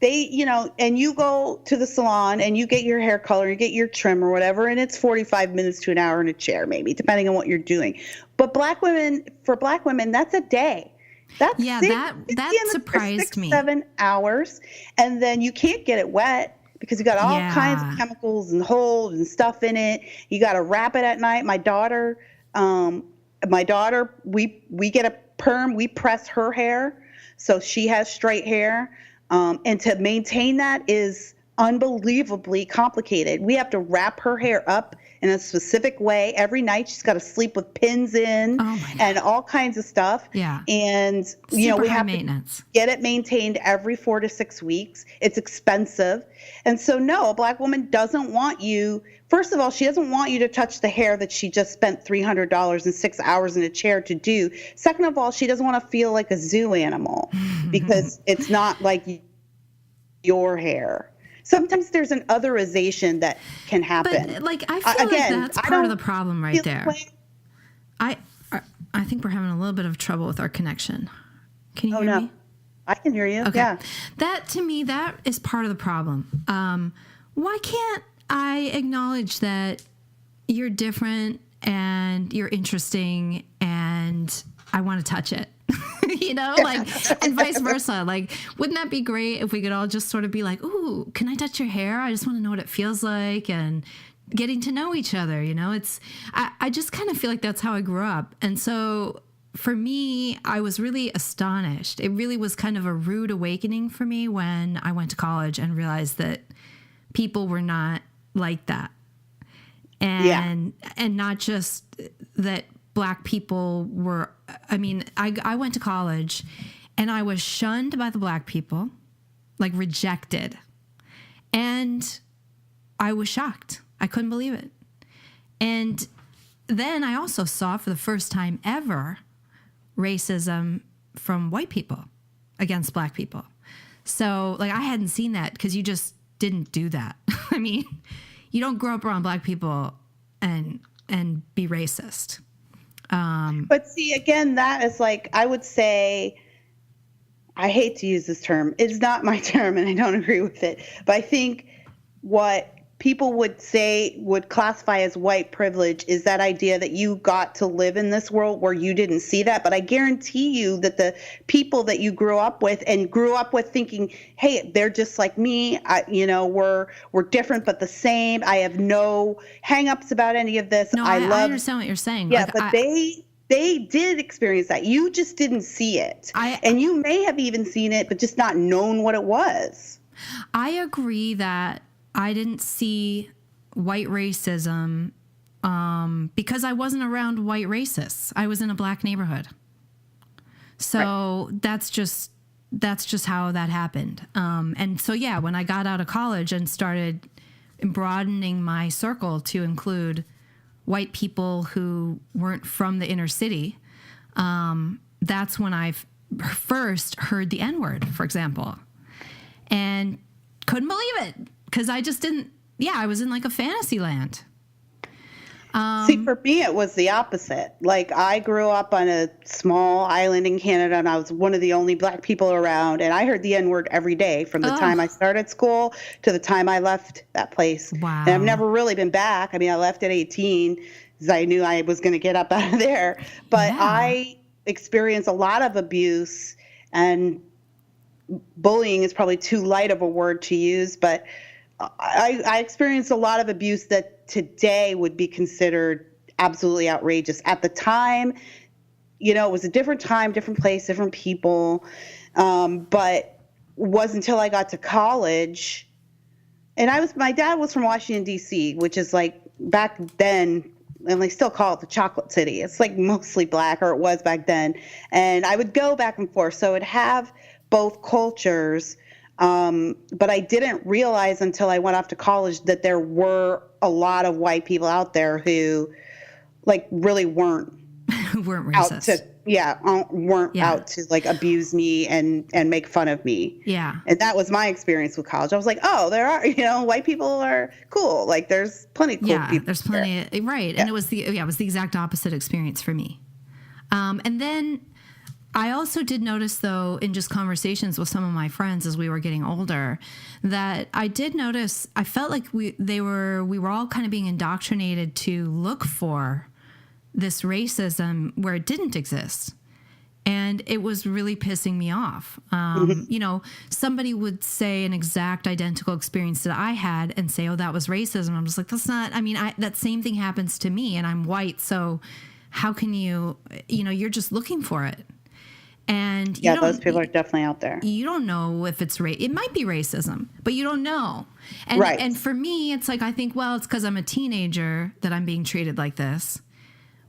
C: they, and you go to the salon and you get your hair color, you get your trim or whatever, and it's 45 minutes to an hour in a chair, maybe, depending on what you're doing. But for black women, that's a day.
B: That surprised me.
C: 7 hours, and then you can't get it wet because you got all kinds of chemicals and hold and stuff in it. You got to wrap it at night. My daughter, we get a perm. We press her hair so she has straight hair, and to maintain that is unbelievably complicated. We have to wrap her hair up in a specific way every night. She's got to sleep with pins in and all kinds of stuff.
B: Yeah.
C: And,
B: Super
C: we
B: high
C: have
B: maintenance.
C: to get it maintained every 4 to 6 weeks. It's expensive. And so, no, a Black woman doesn't want you. First of all, she doesn't want you to touch the hair that she just spent $300 and 6 hours in a chair to do. Second of all, she doesn't want to feel like a zoo animal because it's not like your hair. Sometimes there's an otherization that can happen.
B: But I feel like that's part of the problem right there. I think we're having a little bit of trouble with our connection. Can you hear me?
C: I can hear you.
B: Okay.
C: Yeah.
B: That, to me, that is part of the problem. Why can't I acknowledge that you're different and you're interesting and I want to touch it? And vice versa. Wouldn't that be great if we could all just sort of be like, ooh, can I touch your hair? I just want to know what it feels like, and getting to know each other. I just kind of feel like that's how I grew up. And so for me, I was really astonished. It really was kind of a rude awakening for me when I went to college and realized that people were not like that. And not just that Black people were, I went to college and I was shunned by the Black people, rejected. And I was shocked. I couldn't believe it. And then I also saw for the first time ever racism from white people against Black people. So I hadn't seen that because you just didn't do that. You don't grow up around Black people and be racist.
C: But see, again, that is I would say, I hate to use this term. It's not my term and I don't agree with it. But I think what people would classify as white privilege is that idea that you got to live in this world where you didn't see that. But I guarantee you that the people that you grew up with thinking, hey, they're just like me, we're different but the same. I have no hangups about any of this.
B: No, I understand what you're saying.
C: Yeah, but they did experience that. You just didn't see it. And you may have even seen it, but just not known what it was.
B: I agree that I didn't see white racism because I wasn't around white racists. I was in a Black neighborhood. So that's just how that happened. And so, yeah, when I got out of college and started broadening my circle to include white people who weren't from the inner city, that's when I first heard the N-word, for example, and couldn't believe it. Because I just didn't, I was in a fantasy land.
C: See, for me, it was the opposite. I grew up on a small island in Canada, and I was one of the only Black people around, and I heard the N-word every day from the time I started school to the time I left that place.
B: Wow.
C: And I've never really been back. I left at 18 because I knew I was going to get up out of there. But I experienced a lot of abuse, and bullying is probably too light of a word to use, but I experienced a lot of abuse that today would be considered absolutely outrageous. At the time, it was a different time, different place, different people. But it wasn't until I got to college, and my dad was from Washington, D.C., which is back then, and they still call it the Chocolate City. It's mostly Black, or it was back then. And I would go back and forth. So it would have both cultures. But I didn't realize until I went off to college that there were a lot of white people out there who really weren't
B: racist.
C: Weren't out to abuse me and make fun of me.
B: Yeah.
C: And that was my experience with college. I was like, oh, there are, white people are cool. There's plenty of cool people.
B: There's plenty of, right. Yeah. And it was the exact opposite experience for me. And then I also did notice, though, in just conversations with some of my friends as we were getting older, that I did notice, I felt like we were all kind of being indoctrinated to look for this racism where it didn't exist. And it was really pissing me off. Somebody would say an exact identical experience that I had and say, oh, that was racism. I'm just like, that's not, that same thing happens to me and I'm white. So how can you're just looking for it. And
C: Yeah, those people are definitely out there.
B: You don't know if it's it might be racism, but you don't know. And,
C: Right.
B: And for me, it's like, I think, well, it's because I'm a teenager that I'm being treated like this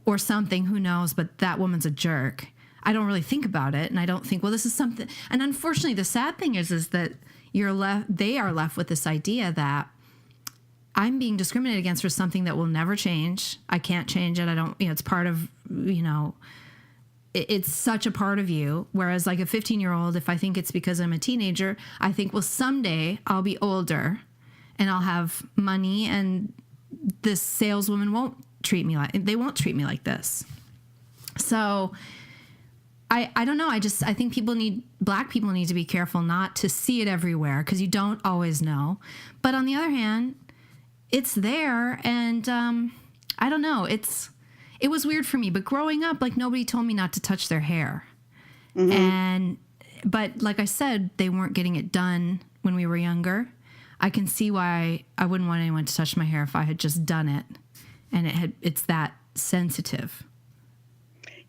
B: or something, who knows, but that woman's a jerk. I don't really think about it. And I don't think, well, this is something. And unfortunately, the sad thing is that they are left with this idea that I'm being discriminated against for something that will never change. I can't change it. I don't, it's part of, it's such a part of you. Whereas like a 15-year-old, if I think it's because I'm a teenager, I think, well, someday I'll be older and I'll have money and this saleswoman won't treat me like this. So I don't know. I think black people need to be careful not to see it everywhere, because you don't always know. But on the other hand, it's there. And I don't know. It was weird for me, but growing up, like, nobody told me not to touch their hair. Mm-hmm. But like I said, they weren't getting it done when we were younger. I can see why I wouldn't want anyone to touch my hair if I had just done it. And it's that sensitive.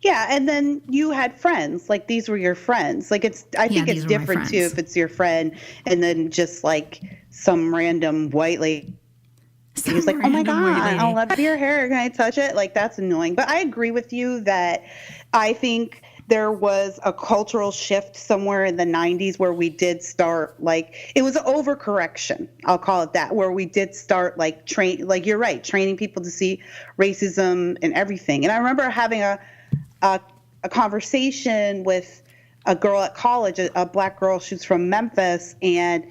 C: Yeah, and then you had friends. Like, these were your friends. Like, I think it's different too if it's your friend and then just like some random white lady. He's like, oh my God, I love your hair. Can I touch it? Like, that's annoying. But I agree with you that I think there was a cultural shift somewhere in the 90s where we did start, like, it was an overcorrection, I'll call it that, where we did start, like, you're right, training people to see racism and everything. And I remember having a conversation with a girl at college, a black girl. She's from Memphis, and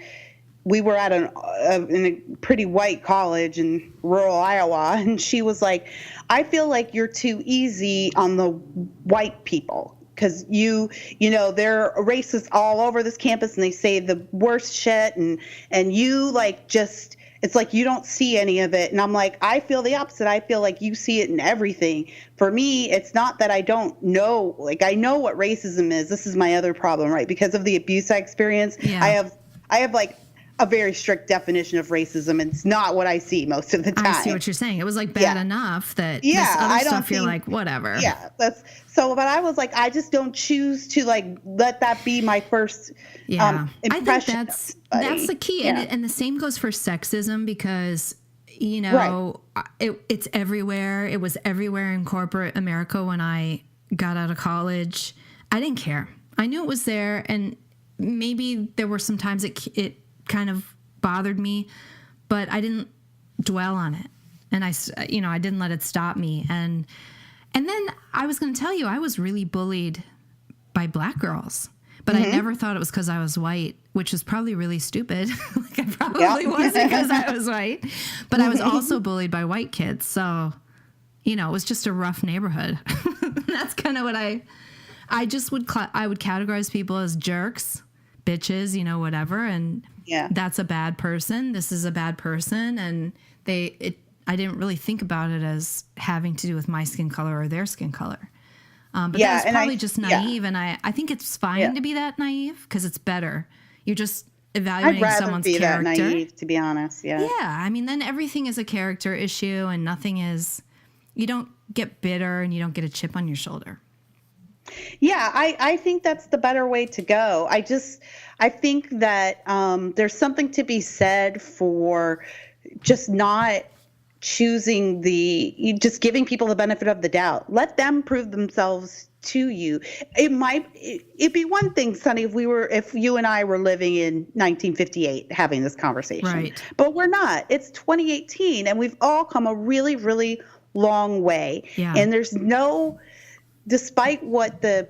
C: we were at in a pretty white college in rural Iowa, and she was like, I feel like you're too easy on the white people, because they're racist all over this campus and they say the worst shit, and you like just, it's like you don't see any of it. And I'm like, I feel the opposite. I feel like you see it in everything. For me, it's not that I don't know, like, I know what racism is. This is my other problem, right? Because of the abuse I experienced, I have like a very strict definition of racism. It's not what I see most of the time.
B: I see what you're saying. It was like bad enough that this other stuff you're like, whatever.
C: Yeah, but I was like, I just don't choose to like let that be my first impression.
B: I think that's the key. Yeah. And the same goes for sexism, because it's everywhere. It was everywhere in corporate America when I got out of college. I didn't care. I knew it was there, and maybe there were some times it kind of bothered me, but I didn't dwell on it, and I didn't let it stop me. And then I was going to tell you, I was really bullied by black girls, but I never thought it was because I was white, which is probably really stupid. Like, I probably wasn't because I was white, but I was also bullied by white kids. So, it was just a rough neighborhood. That's kind of what I would categorize people as jerks, bitches, whatever. And that's a bad person. This is a bad person. And I didn't really think about it as having to do with my skin color or their skin color. But that was probably just naive. And I think it's fine to be that naive, because it's better. You're just evaluating someone's character.
C: I'd rather be that naive, to be honest. Yeah.
B: Yeah. I mean, then everything is a character issue, and nothing is, you don't get bitter and you don't get a chip on your shoulder.
C: Yeah, I think that's the better way to go. I think that there's something to be said for just not choosing just giving people the benefit of the doubt. Let them prove themselves to you. It'd be one thing, Sonny, if you and I were living in 1958 having this conversation.
B: Right.
C: But we're not. It's 2018, and we've all come a really, really long way.
B: Yeah.
C: And there's despite what the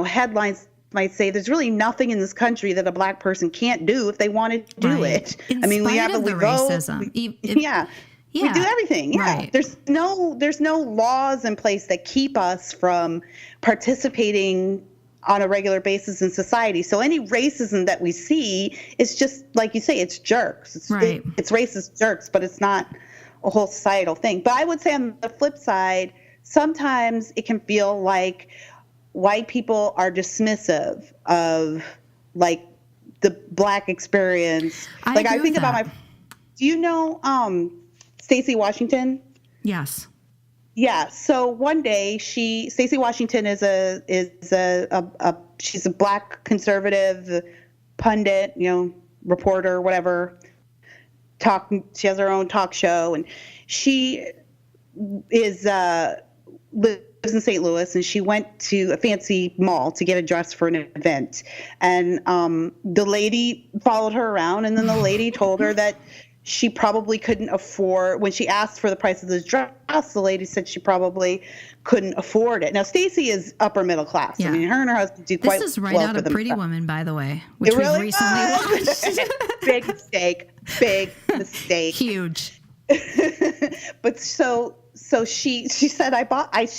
C: headlines might say, there's really nothing in this country that a black person can't do if they wanted to do it.
B: In spite of the racism.
C: We do everything. Yeah.
B: Right.
C: There's no laws in place that keep us from participating on a regular basis in society. So any racism that we see is just, like you say, it's jerks. It's racist jerks, but it's not a whole societal thing. But I would say on the flip side, sometimes it can feel like white people are dismissive of like the black experience. I think about do you know Stacey Washington?
B: Yes. Yeah.
C: So one day Stacey Washington is a she's a black conservative pundit, reporter, whatever. She has her own talk show, and she is lives in St. Louis, and she went to a fancy mall to get a dress for an event. And the lady followed her around, and then the lady told her that she probably couldn't afford, when she asked for the price of this dress, the lady said she probably couldn't afford it. Now, Stacy is upper middle class.
B: Yeah.
C: I mean, her and her husband do quite well.
B: This is right out of Pretty Woman, by the way, which
C: It really
B: we've recently watched.
C: Big mistake. Big mistake.
B: Huge.
C: But so she said she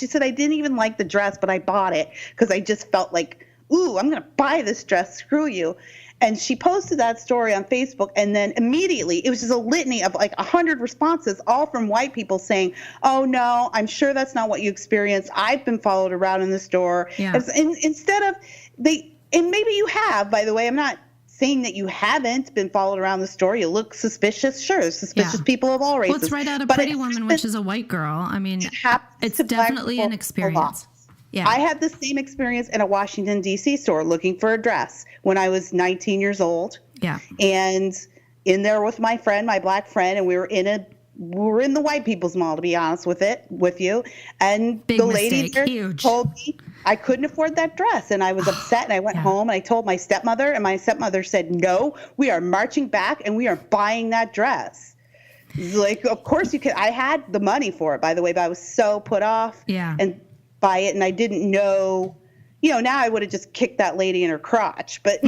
C: said I didn't even like the dress, but I bought it because I just felt like, ooh, I'm gonna buy this dress. Screw you. And she posted that story on Facebook, and then immediately it was just a litany of like 100 responses, all from white people saying, "Oh no, I'm sure that's not what you experienced. I've been followed around in the store."
B: Yeah.
C: And instead of and maybe you have, by the way, I'm not saying that you haven't been followed around the store. You look suspicious. Sure, there's suspicious people of all races.
B: Well, it's right out of Pretty Woman, which is a white girl. I mean, it's definitely an experience. Yeah.
C: I had the same experience in a Washington, D.C. store looking for a dress when I was 19 years old.
B: Yeah.
C: And in there with my friend, my black friend, and we were in the white people's mall, to be honest with you. And
B: Big
C: the lady
B: mistake.
C: there
B: Huge.
C: told me I couldn't afford that dress. And I was upset, and I went home and I told my stepmother, and my stepmother said, "No, we are marching back and we are buying that dress." Like, of course you could. I had the money for it, by the way, but I was so put off.
B: Yeah.
C: And by it, and I didn't know, now I would have just kicked that lady in her crotch, but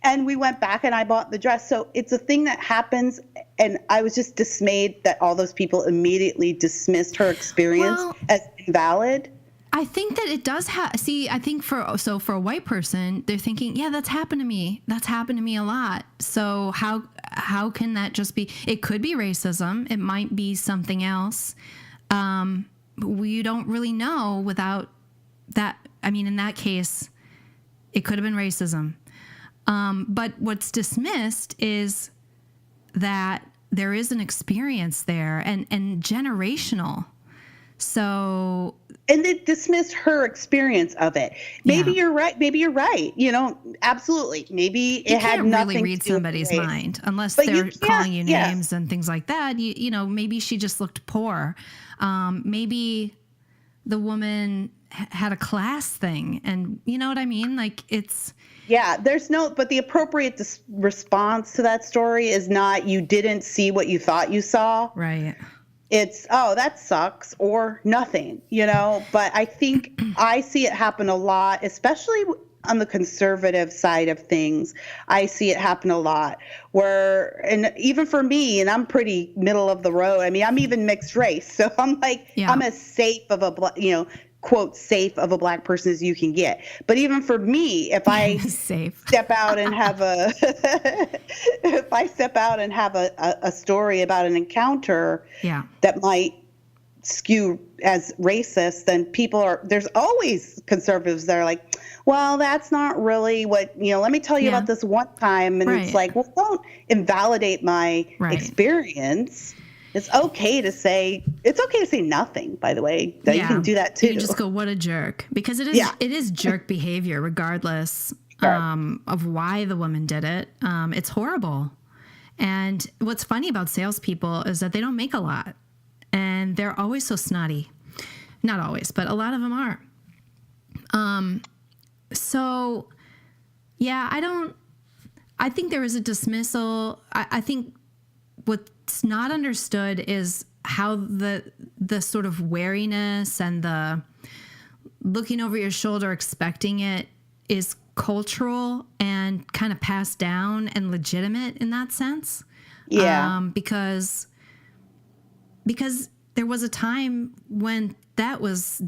C: and we went back and I bought the dress. So it's a thing that happens, and I was just dismayed that all those people immediately dismissed her experience as invalid.
B: I think that it does I think for a white person, they're thinking, yeah, that's happened to me. That's happened to me a lot. So how can that just be? It could be racism. It might be something else. We don't really know without that. I mean, in that case, it could have been racism. But what's dismissed is that there is an experience there and generational. So.
C: And they dismissed her experience of it. Maybe you're right. Absolutely. Maybe it had nothing to do with
B: really read somebody's mind unless they're calling you names and things like that. Maybe she just looked poor. Maybe the woman had a class thing, and you know what I mean? Like it's.
C: Yeah, but the appropriate response to that story is not, you didn't see what you thought you saw.
B: Right.
C: It's, oh, that sucks, or nothing, But I think I see it happen a lot, especially on the conservative side of things. I see it happen a lot and even for me, and I'm pretty middle of the road. I mean, I'm even mixed race. So I'm like, I'm as safe of a, quote, safe of a black person as you can get. But even for me, if I step out and have a story about an encounter that might skew as racist, then there's always conservatives that are like, well, that's not really what, let me tell you about this one time. And it's like, well, don't invalidate my experience. It's okay to say nothing, by the way. You can do that too.
B: You can just go, what a jerk. Because it is jerk behavior, regardless of why the woman did it. It's horrible. And what's funny about salespeople is that they don't make a lot. And they're always so snotty. Not always, but a lot of them are. I think there is a dismissal. I think what's not understood is how the sort of wariness and the looking over your shoulder, expecting it, is cultural and kind of passed down and legitimate in that sense.
C: Yeah.
B: Because there was a time when that was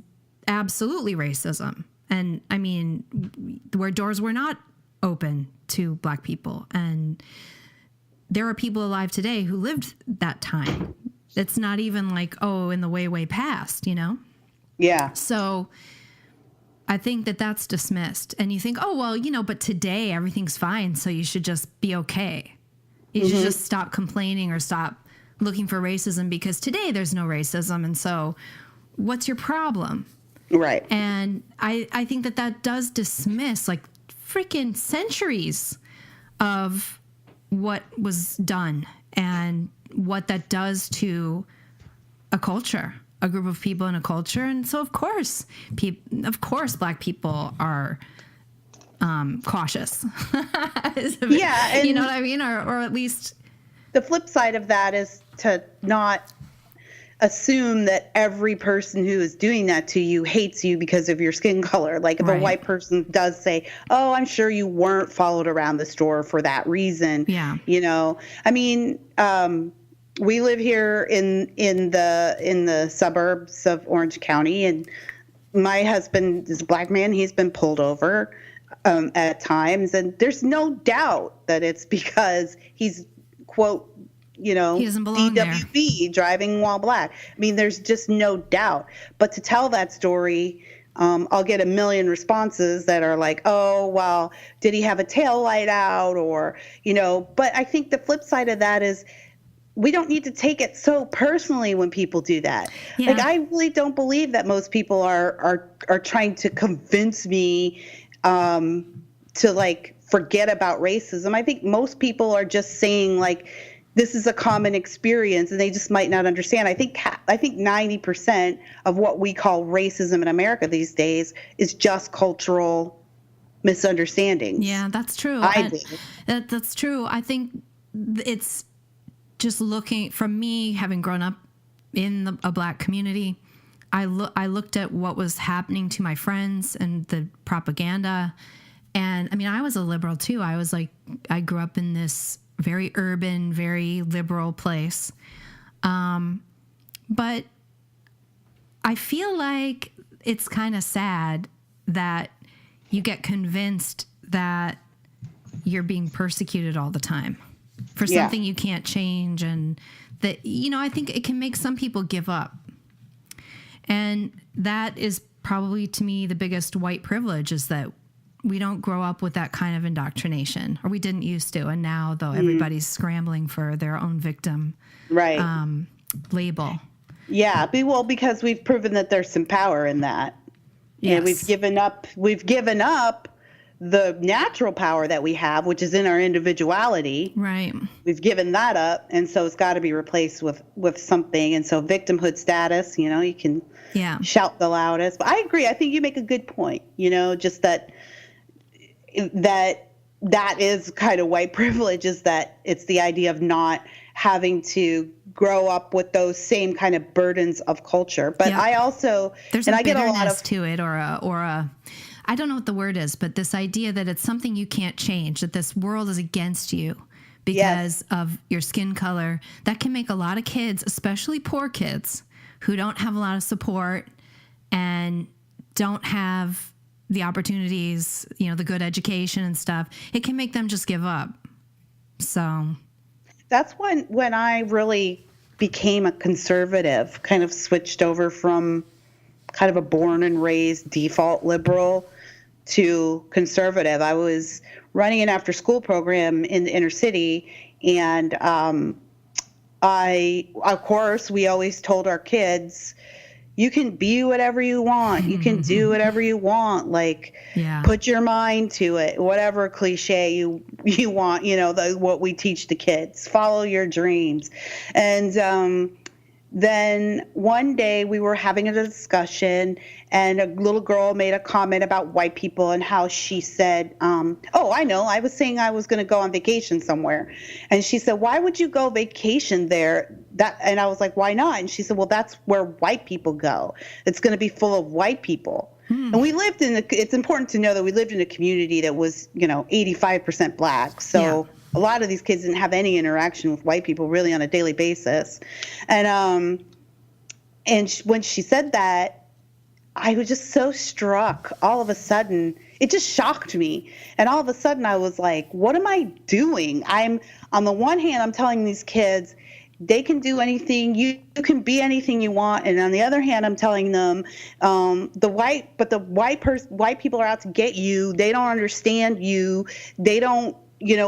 B: absolutely racism. And I mean, where doors were not open to black people. And there are people alive today who lived that time. It's not even like, in the way past,
C: Yeah.
B: So I think that's dismissed. And you think, but today everything's fine, so you should just be okay. You should just stop complaining or stop looking for racism because today there's no racism. And so what's your problem?
C: Right.
B: And I think that does dismiss like freaking centuries of what was done and what that does to a culture, a group of people in a culture. And so of course Black people are cautious.
C: Yeah. And
B: you know what I mean? Or at least
C: the flip side of that is to not assume that every person who is doing that to you hates you because of your skin color. Like if a white person does say, "Oh, I'm sure you weren't followed around the store for that reason."
B: Yeah.
C: You know, I mean, we live here in the suburbs of Orange County, and my husband is a Black man. He's been pulled over at times, and there's no doubt that it's because he's, quote, you know,
B: he doesn't belong
C: DWB, driving while Black. I mean, there's just no doubt. But to tell that story, I'll get a million responses that are like, "Oh, well, did he have a tail light out?" Or, you know, but I think the flip side of that is we don't need to take it so personally when people do that.
B: Yeah.
C: Like, I really don't believe that most people are trying to convince me to like forget about racism. I think most people are just saying like, this is a common experience and they just might not understand. I think 90% of what we call racism in America these days is just cultural misunderstandings.
B: Yeah, that's true. That's true. I think it's just looking from me, having grown up in a Black community, I looked at what was happening to my friends and the propaganda. And I mean, I was a liberal too. I was like, I grew up in this very urban, very liberal place. But I feel like it's kind of sad that you get convinced that you're being persecuted all the time for something you can't change. And that, you know, I think it can make some people give up. And that is probably, to me, the biggest white privilege, is that we don't grow up with that kind of indoctrination, or we didn't used to. And now, though, everybody's scrambling for their own victim label.
C: Yeah, well, because we've proven that there's some power in that.
B: Yes.
C: And we've given up the natural power that we have, which is in our individuality.
B: Right.
C: We've given that up, and so it's got to be replaced with something. And so victimhood status, you know, you can shout the loudest. But I agree. I think you make a good point, you know, just that is kind of white privilege, is that it's the idea of not having to grow up with those same kind of burdens of culture. But I also,
B: there's
C: and
B: a
C: I get
B: bitterness
C: a lot of
B: to it, or a I don't know what the word is, but this idea that it's something you can't change, that this world is against you because of your skin color, that can make a lot of kids, especially poor kids who don't have a lot of support and don't have the opportunities, you know, the good education and stuff, it can make them just give up. So
C: that's when I really became a conservative, kind of switched over from kind of a born and raised default liberal to conservative. I was running an after school program in the inner city, and of course, we always told our kids, you can be whatever you want. You can do whatever you want. Like, put your mind to it. Whatever cliche you want, you know, what we teach the kids. Follow your dreams. And then one day we were having a discussion, and a little girl made a comment about white people and how she said, oh, I know, I was saying I was going to go on vacation somewhere. And she said, why would you go vacation there? And I was like, why not? And she said, well, that's where white people go. It's going to be full of white people. And we lived it's important to know that we lived in a community that was, you know, 85% Black. So a lot of these kids didn't have any interaction with white people really on a daily basis. And when she said that, I was just so struck. All of a sudden, it just shocked me. And all of a sudden I was like, what am I doing? On the one hand, I'm telling these kids, they can do anything. You can be anything you want. And on the other hand, I'm telling them, white people are out to get you. They don't understand you. They don't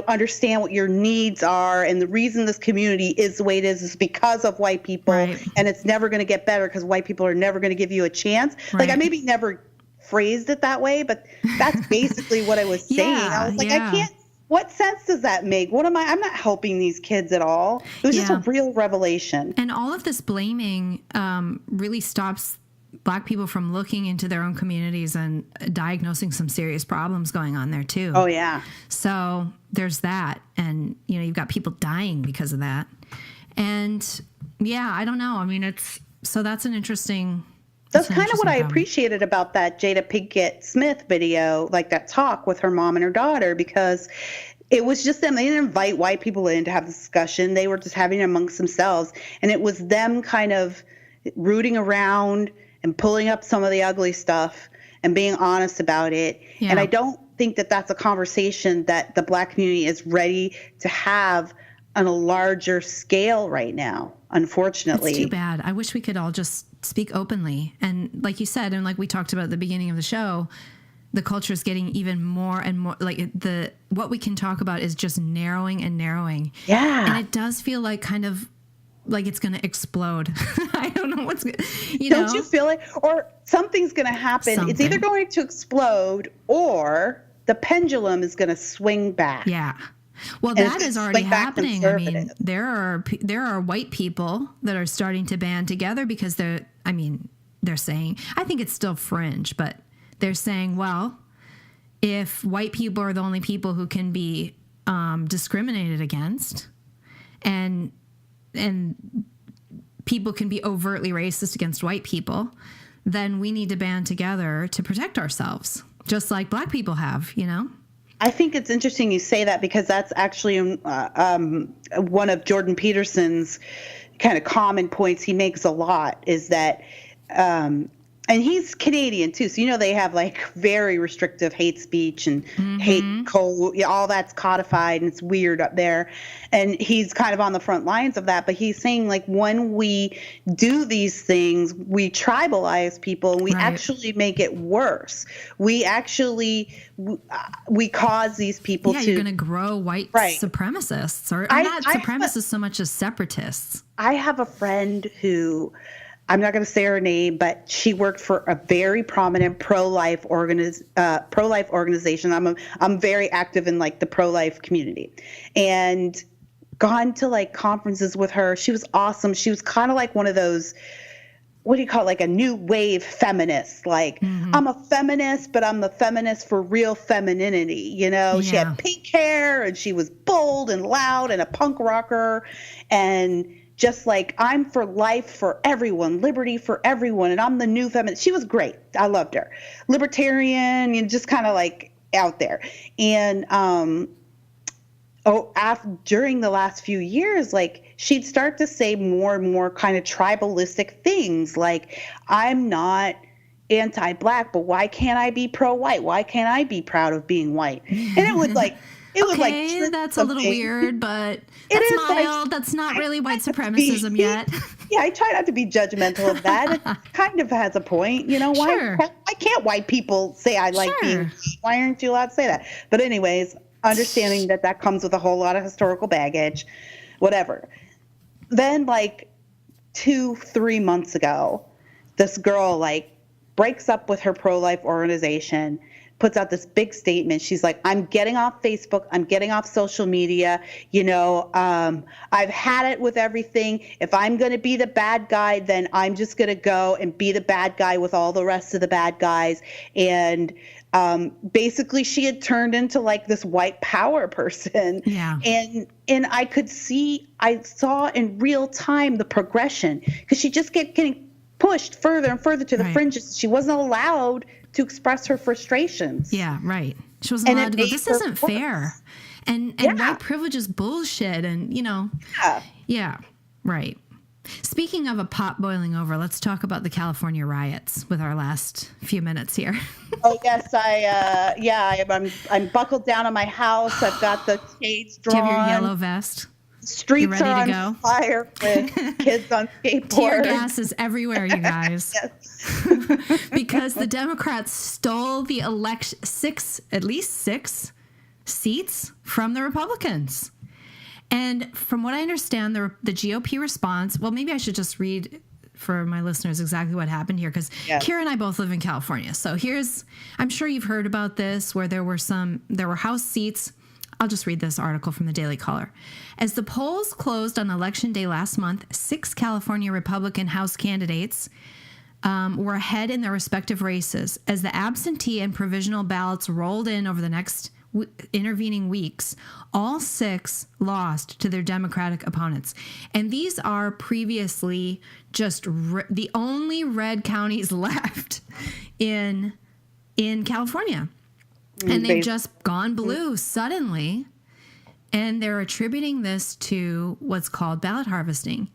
C: understand what your needs are, and the reason this community is the way it is because of white people,
B: Right.
C: and it's never going to get better because white people are never going to give you a chance. Like, I
B: Right.
C: maybe never phrased it that way, but that's basically what I was saying. I was like,
B: Yeah.
C: I can't. What sense does that make? What am I? I'm not helping these kids at all. It was just a
B: Yeah.
C: real revelation.
B: And all of this blaming really stops Black people from looking into their own communities and diagnosing some serious problems going on there too.
C: Oh yeah.
B: So there's that. And, you've got people dying because of that. And yeah, I don't know. I mean, that's an interesting.
C: That's kind of what I
B: problem.
C: appreciated about that Jada Pinkett Smith video, like that talk with her mom and her daughter, because it was just them. They didn't invite white people in to have this discussion. They were just having it amongst themselves. And it was them kind of rooting around and pulling up some of the ugly stuff and being honest about it.
B: Yeah.
C: And I don't think that that's a conversation that the Black community is ready to have on a larger scale right now, unfortunately.
B: It's too bad. I wish we could all just speak openly. And like you said, and like we talked about at the beginning of the show, the culture is getting even more and more like what we can talk about is just narrowing and narrowing.
C: Yeah.
B: And it does feel like kind of like it's going to explode. I don't know what's going to,
C: Don't you feel it? Or something's going to happen. It's either
B: Something.
C: going to explode or the pendulum is going to swing back.
B: Yeah. Well,
C: And it's
B: that
C: gonna
B: is already
C: swing back
B: happening. I mean,
C: conservative.
B: there are white people that are starting to band together because they're saying, I think it's still fringe, but they're saying, well, if white people are the only people who can be discriminated against, and people can be overtly racist against white people, then we need to band together to protect ourselves, just like Black people have,
C: I think it's interesting you say that because that's actually one of Jordan Peterson's kind of common points he makes a lot is that and he's Canadian too, so they have like very restrictive hate speech and hate code. All that's codified and it's weird up there. And he's kind of on the front lines of that. But he's saying like when we do these things, we tribalize people and we
B: Right.
C: actually make it worse. We actually we cause these people
B: Yeah,
C: to.
B: you're going to grow white
C: Right.
B: supremacists, or
C: I-
B: not
C: I-
B: supremacists so much as separatists.
C: I have a friend who, I'm not going to say her name, but she worked for a very prominent pro-life organization. I'm very active in like the pro-life community, and gone to like conferences with her. She was awesome. She was kind of like one of those, what do you call it, like a new wave feminist. Like I'm a feminist, but I'm the feminist for real femininity. She
B: Yeah.
C: had pink hair and she was bold and loud and a punk rocker, and just like, I'm for life for everyone, liberty for everyone, and I'm the new feminist. She was great. I loved her. Libertarian, and just kind of like out there. And during the last few years, like she'd start to say more and more kind of tribalistic things, like, I'm not anti-Black, but why can't I be pro-white? Why can't I be proud of being white? And it would like,
B: Okay, that's a little weird, but that's
C: is, like,
B: mild. That's not really white supremacism yet.
C: Yeah, I try not to be judgmental of that. It kind of has a point.
B: Sure.
C: Why can't white people say I like being, why aren't you allowed to say that? But anyways, understanding that comes with a whole lot of historical baggage, whatever. Then like 2-3 months ago, this girl like breaks up with her pro-life organization, puts out this big statement. She's like, I'm getting off Facebook. I'm getting off social media. I've had it with everything. If I'm going to be the bad guy, then I'm just going to go and be the bad guy with all the rest of the bad guys. And basically she had turned into like this white power person.
B: Yeah.
C: And I saw in real time the progression, because she just kept getting pushed further and further to the
B: Right.
C: fringes. She wasn't allowed to express her frustrations.
B: Yeah, right. She wasn't
C: And
B: allowed
C: it
B: to go,
C: made
B: this
C: her
B: isn't
C: worse.
B: fair. And
C: Yeah.
B: white privilege is bullshit. And, yeah, right. Speaking of a pot boiling over, let's talk about the California riots with our last few minutes here.
C: Oh yes, I'm buckled down in my house. I've got the shades
B: Do you
C: drawn.
B: have your yellow vest?
C: Streets
B: ready
C: are
B: to
C: on
B: go?
C: fire with kids on skateboards.
B: Tear gas is everywhere, you guys.
C: Yes.
B: Because the Democrats stole the election, at least six seats from the Republicans. And from what I understand, the GOP response, well, maybe I should just read for my listeners exactly what happened here, because Kira and I both live in California. So I'm sure you've heard about this, where there were House seats. I'll just read this article from the Daily Caller. As the polls closed on Election Day last month, 6 California Republican House candidates were ahead in their respective races. As the absentee and provisional ballots rolled in over the next intervening weeks, all 6 lost to their Democratic opponents. And these are previously just the only red counties left in California. And they've just gone blue suddenly. And they're attributing this to what's called ballot harvesting.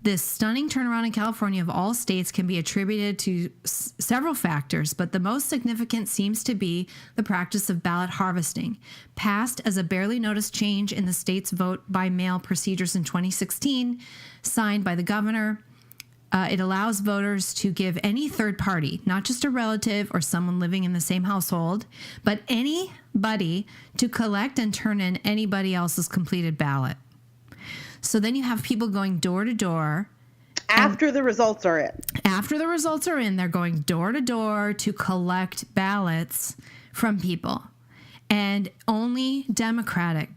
B: This stunning turnaround in California of all states can be attributed to several factors, but the most significant seems to be the practice of ballot harvesting. Passed as a barely noticed change in the state's vote by mail procedures in 2016, signed by the governor, it allows voters to give any third party, not just a relative or someone living in the same household, but anybody to collect and turn in anybody else's completed ballot. So then you have people going door to door.
C: After the results are in.
B: After the results are in, they're going door to door to collect ballots from people. And only Democratic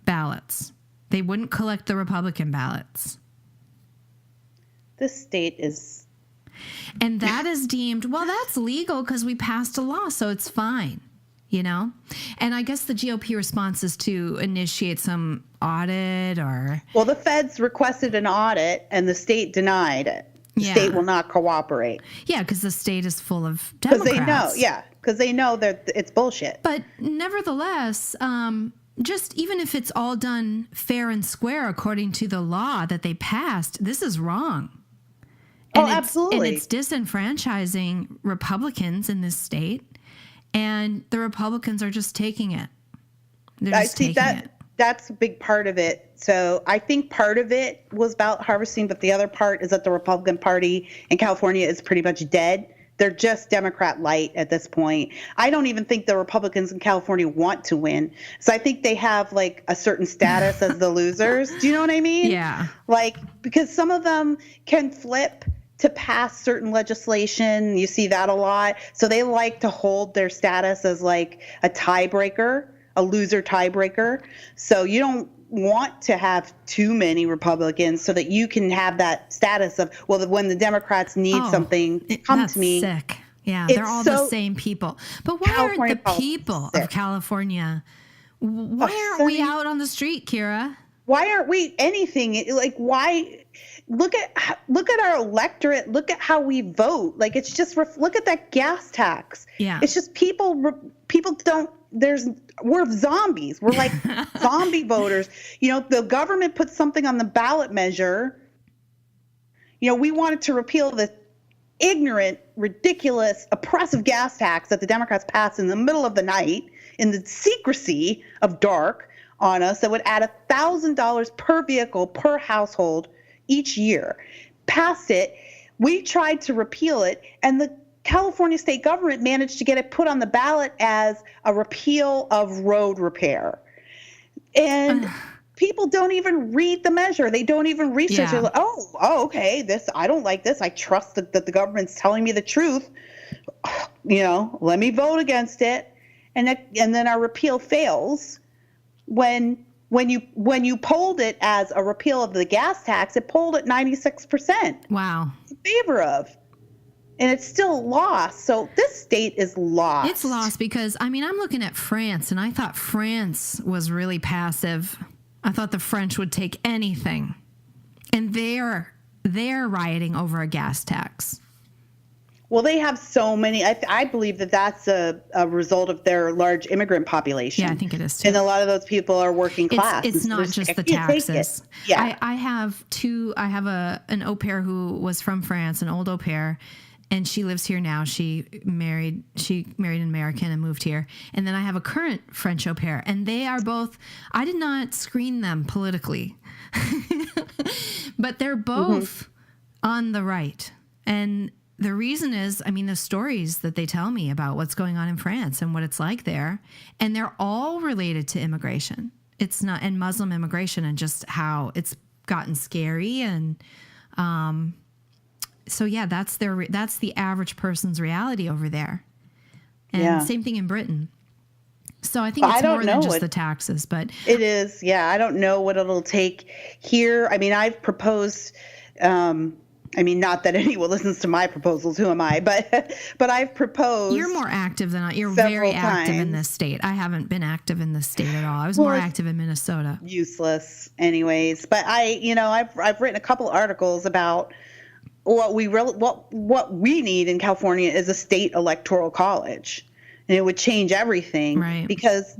B: ballots. They wouldn't collect the Republican ballots.
C: This state is...
B: And that is deemed, well, that's legal because we passed a law, so it's fine. You know? And I guess the GOP response is to initiate some audit or...
C: Well, the feds requested an audit and the state denied it. The state will not cooperate.
B: Yeah, because the state is full of Democrats.
C: Because they know that it's bullshit.
B: But nevertheless, just even if it's all done fair and square according to the law that they passed, this is wrong. And
C: absolutely.
B: And it's disenfranchising Republicans in this state. And the Republicans are just taking it. They're just taking it.
C: That's a big part of it. So I think part of it was ballot harvesting, but the other part is that the Republican Party in California is pretty much dead. They're just Democrat light at this point. I don't even think the Republicans in California want to win. So I think they have like a certain status as the losers. Do you know what I mean?
B: Yeah.
C: Like, because some of them can flip to pass certain legislation. You see that a lot. So they like to hold their status as like a tiebreaker, a loser tiebreaker. So you don't want to have too many Republicans so that you can have that status of, well, when the Democrats need something, come to me.
B: Sick. Yeah, they're all the same people. But why aren't the people of California, why aren't we out on the street, Kira?
C: Why aren't we anything? Like, why? Look at our electorate. Look at how we vote. Like, it's just look at that gas tax.
B: Yeah.
C: It's just people don't. We're zombies. We're like zombie voters. You know, the government put something on the ballot measure. You know, we wanted to repeal the ignorant, ridiculous, oppressive gas tax that the Democrats passed in the middle of the night in the secrecy of dark on us that would add $1,000 per vehicle per household each year. Passed it. We tried to repeal it, and the California state government managed to get it put on the ballot as a repeal of road repair. And people don't even read the measure. They don't even research it.
B: Yeah.
C: Like, oh, okay, I don't like this. I trust that the government's telling me the truth. You know, let me vote against it. And then our repeal fails. When you polled it as a repeal of the gas tax, it polled at 96%.
B: Wow.
C: In favor of. And it's still lost. So this state is lost.
B: It's lost because, I mean, I'm looking at France, and I thought France was really passive. I thought the French would take anything. And they're rioting over a gas tax.
C: Well, they have so many. I believe that that's a result of their large immigrant population.
B: Yeah, I think it is too.
C: And a lot of those people are working class.
B: It's not just the taxes. Yeah. I have an au pair who was from France, an old au pair, and she lives here now. She married an American and moved here. And then I have a current French au pair, and they are both, I did not screen them politically, but they're both on the right. And the reason is, I mean, the stories that they tell me about what's going on in France and what it's like there, and they're all related to immigration. It's not, and Muslim immigration, and just how it's gotten scary. And so, yeah, that's the average person's reality over there. And same thing in Britain. So I think it's more than just the taxes, but
C: it is. Yeah. I don't know what it'll take here. I mean, I've proposed, not that anyone listens to my proposals. Who am I? But I've proposed.
B: You're more active than I. You're very active in this state. I haven't been active in this state at all. I was more active in Minnesota.
C: Useless, anyways. But I've written a couple articles about what we need in California is a state electoral college, and it would change everything.
B: Right.
C: Because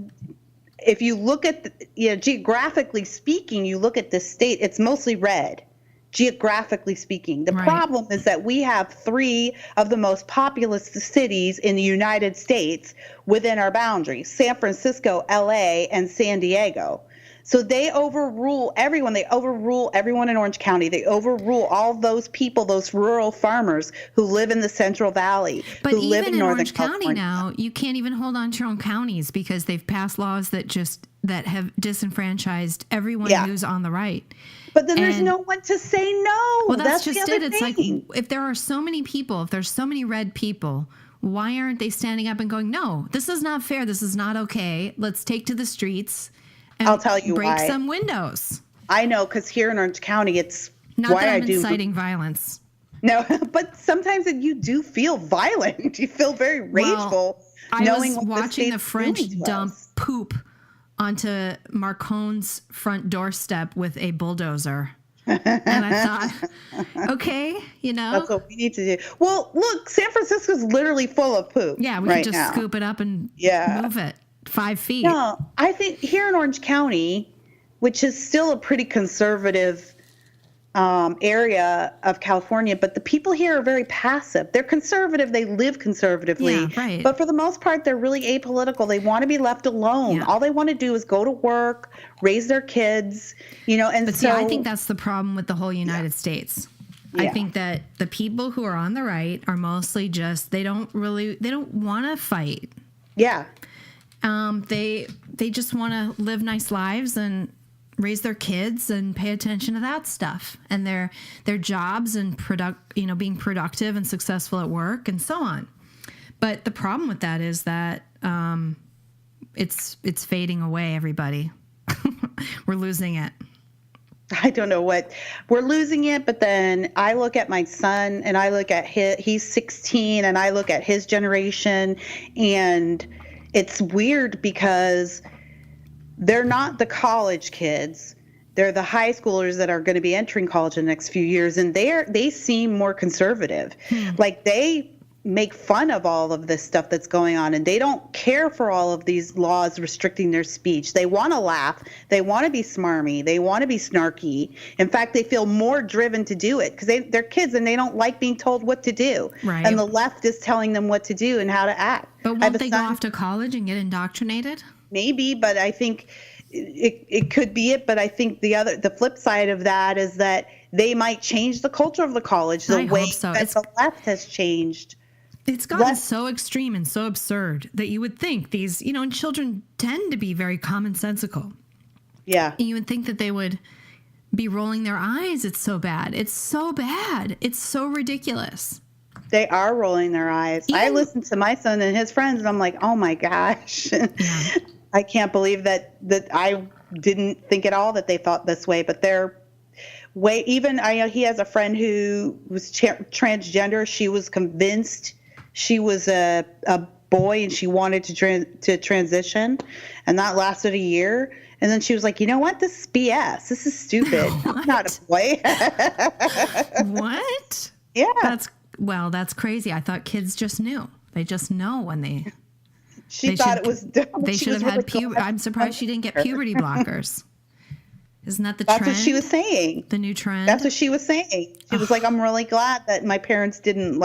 C: if you look at geographically speaking, you look at this state, it's mostly red. Geographically speaking, the problem is that we have 3 of the most populous cities in the United States within our boundaries: San Francisco, LA, and San Diego. So they overrule everyone. They overrule everyone in Orange County. They overrule all those people, those rural farmers who live in the Central Valley,
B: but
C: who live in Northern
B: Orange
C: California.
B: County now, you can't even hold on to your own counties because they've passed laws that have disenfranchised everyone who's on the right.
C: But then there's no one to say no.
B: Well, that's just
C: the other
B: it. It's
C: thing.
B: like, if there are so many people, if there's so many red people, why aren't they standing up and going, no, this is not fair. This is not okay. Let's take to the streets and
C: I'll tell you
B: break
C: why.
B: some windows.
C: I know, because here in Orange County, it's
B: not
C: why
B: that I'm
C: I do.
B: inciting violence.
C: No, but sometimes you do feel violent. You feel very rageful.
B: I
C: knowing
B: was
C: what
B: watching the
C: state's
B: French
C: doing to
B: dump
C: us.
B: poop onto Marcone's front doorstep with a bulldozer. And I thought, okay,
C: That's what we need to do. Well, look, San Francisco's literally full of poop.
B: Yeah, we
C: right
B: could just
C: now.
B: scoop it up and move it 5 feet.
C: No, I think here in Orange County, which is still a pretty conservative area of California, but the people here are very passive. They're conservative. They live conservatively.
B: Yeah, right.
C: But for the most part, they're really apolitical. They want to be left alone.
B: Yeah.
C: All they want to do is go to work, raise their kids, and
B: But see, I think that's the problem with the whole United States. I
C: Yeah.
B: think that the people who are on the right are mostly just, they don't want to fight.
C: Yeah.
B: They just want to live nice lives and raise their kids and pay attention to that stuff and their jobs and being productive and successful at work and so on. But the problem with that is that it's fading away, everybody. We're losing it.
C: I don't know what we're losing it, but then I look at my son and I look at he's 16 and I look at his generation, and it's weird because they're not the college kids. They're the high schoolers that are going to be entering college in the next few years, and they seem more conservative. Like they make fun of all of this stuff that's going on, and they don't care for all of these laws restricting their speech. They want to laugh. They want to be smarmy. They want to be snarky. In fact, they feel more driven to do it because they're kids and they don't like being told what to do.
B: Right.
C: And the left is telling them what to do and how to act.
B: But
C: I have
B: won't
C: a
B: they go
C: son-
B: off to college and get indoctrinated?
C: Maybe, but I think it could be it. But I think the flip side of that is that they might change the culture of the college the
B: I
C: way
B: hope so.
C: that the left has changed.
B: It's gotten so extreme and so absurd that you would think these, and children tend to be very commonsensical.
C: Yeah.
B: And you would think that they would be rolling their eyes. It's so bad. It's so bad. It's so ridiculous.
C: They are rolling their eyes. I listen to my son and his friends, and I'm like, oh my gosh.
B: Yeah.
C: I can't believe that I didn't think at all that they thought this way, but they're way, even I know he has a friend who was transgender. She was convinced she was a boy and she wanted to transition, and that lasted a year. And then she was like, you know what? This is BS. This is stupid. I'm not a boy.
B: What?
C: Yeah.
B: That's crazy. I thought kids just knew. They just know when they.
C: She thought it was dumb.
B: They should have had puberty. I'm surprised she didn't get puberty blockers. Isn't that the trend?
C: That's what she was saying.
B: The new trend?
C: That's what she was saying. She was like, I'm really glad that my parents didn't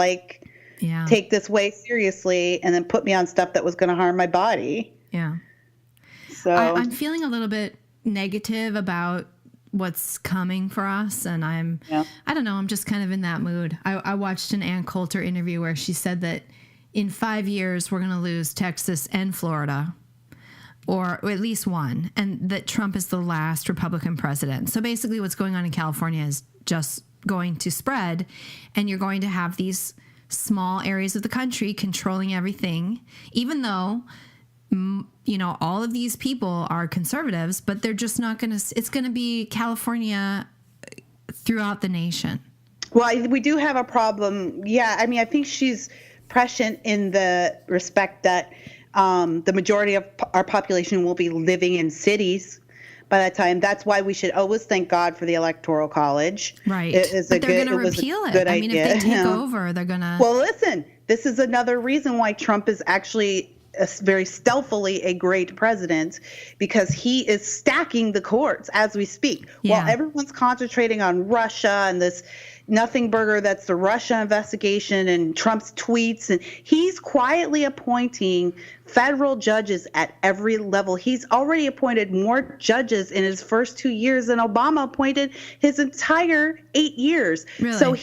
C: take this way seriously and then put me on stuff that was going to harm my body.
B: Yeah.
C: So
B: I'm feeling a little bit negative about what's coming for us. And I don't know, I'm just kind of in that mood. I watched an Ann Coulter interview where she said that in 5 years, we're going to lose Texas and Florida, or at least one, and that Trump is the last Republican president. So basically what's going on in California is just going to spread, and you're going to have these small areas of the country controlling everything, even though, you know, all of these people are conservatives, but they're just not going to, it's going to be California throughout the nation.
C: Well, we do have a problem. Yeah, I mean, I think she's prescient in the respect that the majority of our population will be living in cities by that time. That's why we should always thank God for the Electoral College.
B: Right. But they're going to repeal it. I mean, if they take over, they're going to...
C: Well, listen, this is another reason why Trump is actually very stealthily a great president, because he is stacking the courts as we speak.
B: Yeah.
C: While everyone's concentrating on Russia and this nothing burger that's the Russia investigation and Trump's tweets, and he's quietly appointing federal judges at every level. He's already appointed more judges in his first 2 years than Obama appointed his entire 8 years.
B: Really?
C: So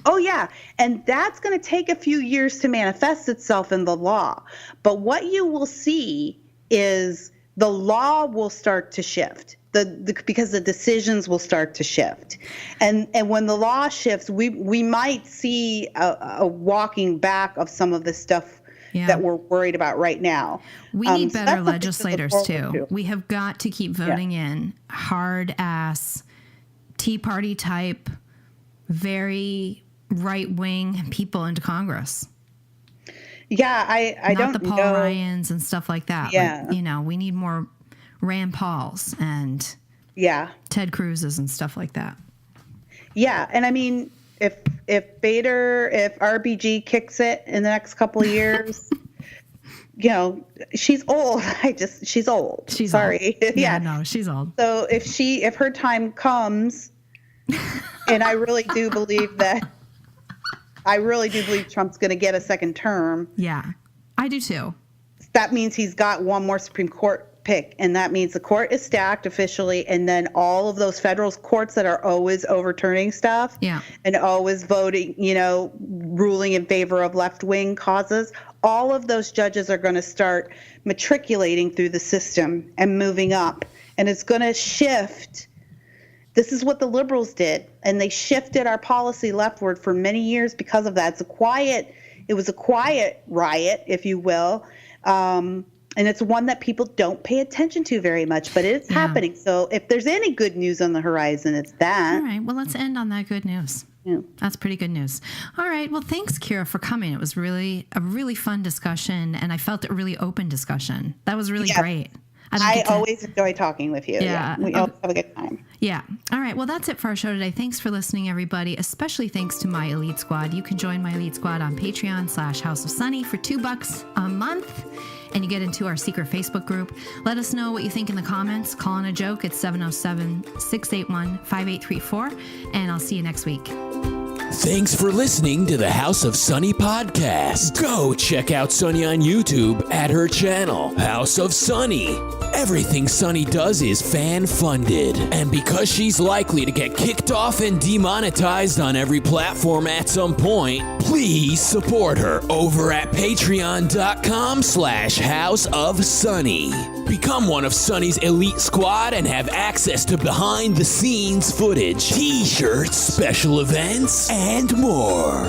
C: oh yeah, and that's going to take a few years to manifest itself in the law. But what you will see is the law will start to shift. Because the decisions will start to shift, and when the law shifts, we might see a walking back of some of the stuff that we're worried about right now.
B: We need better legislators too. We have got to keep voting in hard ass Tea Party type, very right wing people into Congress.
C: Yeah, I don't know.
B: Not the Paul Ryans and stuff like that.
C: Yeah,
B: like, you know, we need more Rand Pauls and Ted Cruz's and stuff like that.
C: Yeah, and I mean, if RBG kicks it in the next couple of years, you know, she's old. She's old.
B: She's
C: sorry.
B: Old. Yeah, no, she's old.
C: So if her time comes, and I really do believe Trump's going to get a second term.
B: Yeah, I do too.
C: That means he's got one more Supreme Court pick, and that means the court is stacked officially, and then all of those federal courts that are always overturning stuff and always voting, you know, ruling in favor of left-wing causes, all of those judges are going to start matriculating through the system and moving up, and it's going to shift. This is what the liberals did, and they shifted our policy leftward for many years because of that. It was a quiet riot, if you will. And it's one that people don't pay attention to very much, but it's happening. So if there's any good news on the horizon, it's that.
B: All right. Well, let's end on that good news. Yeah. That's pretty good news. All right. Well, thanks, Kira, for coming. It was really a really fun discussion, and I felt a really open discussion. That was really great.
C: I always enjoy talking with you.
B: Yeah.
C: We always have a good time.
B: Yeah. All right. Well, that's it for our show today. Thanks for listening, everybody. Especially thanks to my Elite Squad. You can join my Elite Squad on Patreon/House of Sunny for $2 a month. And you get into our secret Facebook group. Let us know what you think in the comments. Call in a joke at 707-681-5834. And I'll see you next week.
A: Thanks for listening to the House of Sunny podcast. Go check out Sunny on YouTube at her channel, House of Sunny. Everything Sunny does is fan-funded, and because she's likely to get kicked off and demonetized on every platform at some point, please support her over at patreon.com/House of Sunny. Become one of Sunny's elite squad and have access to behind-the-scenes footage, t-shirts, special events, and more.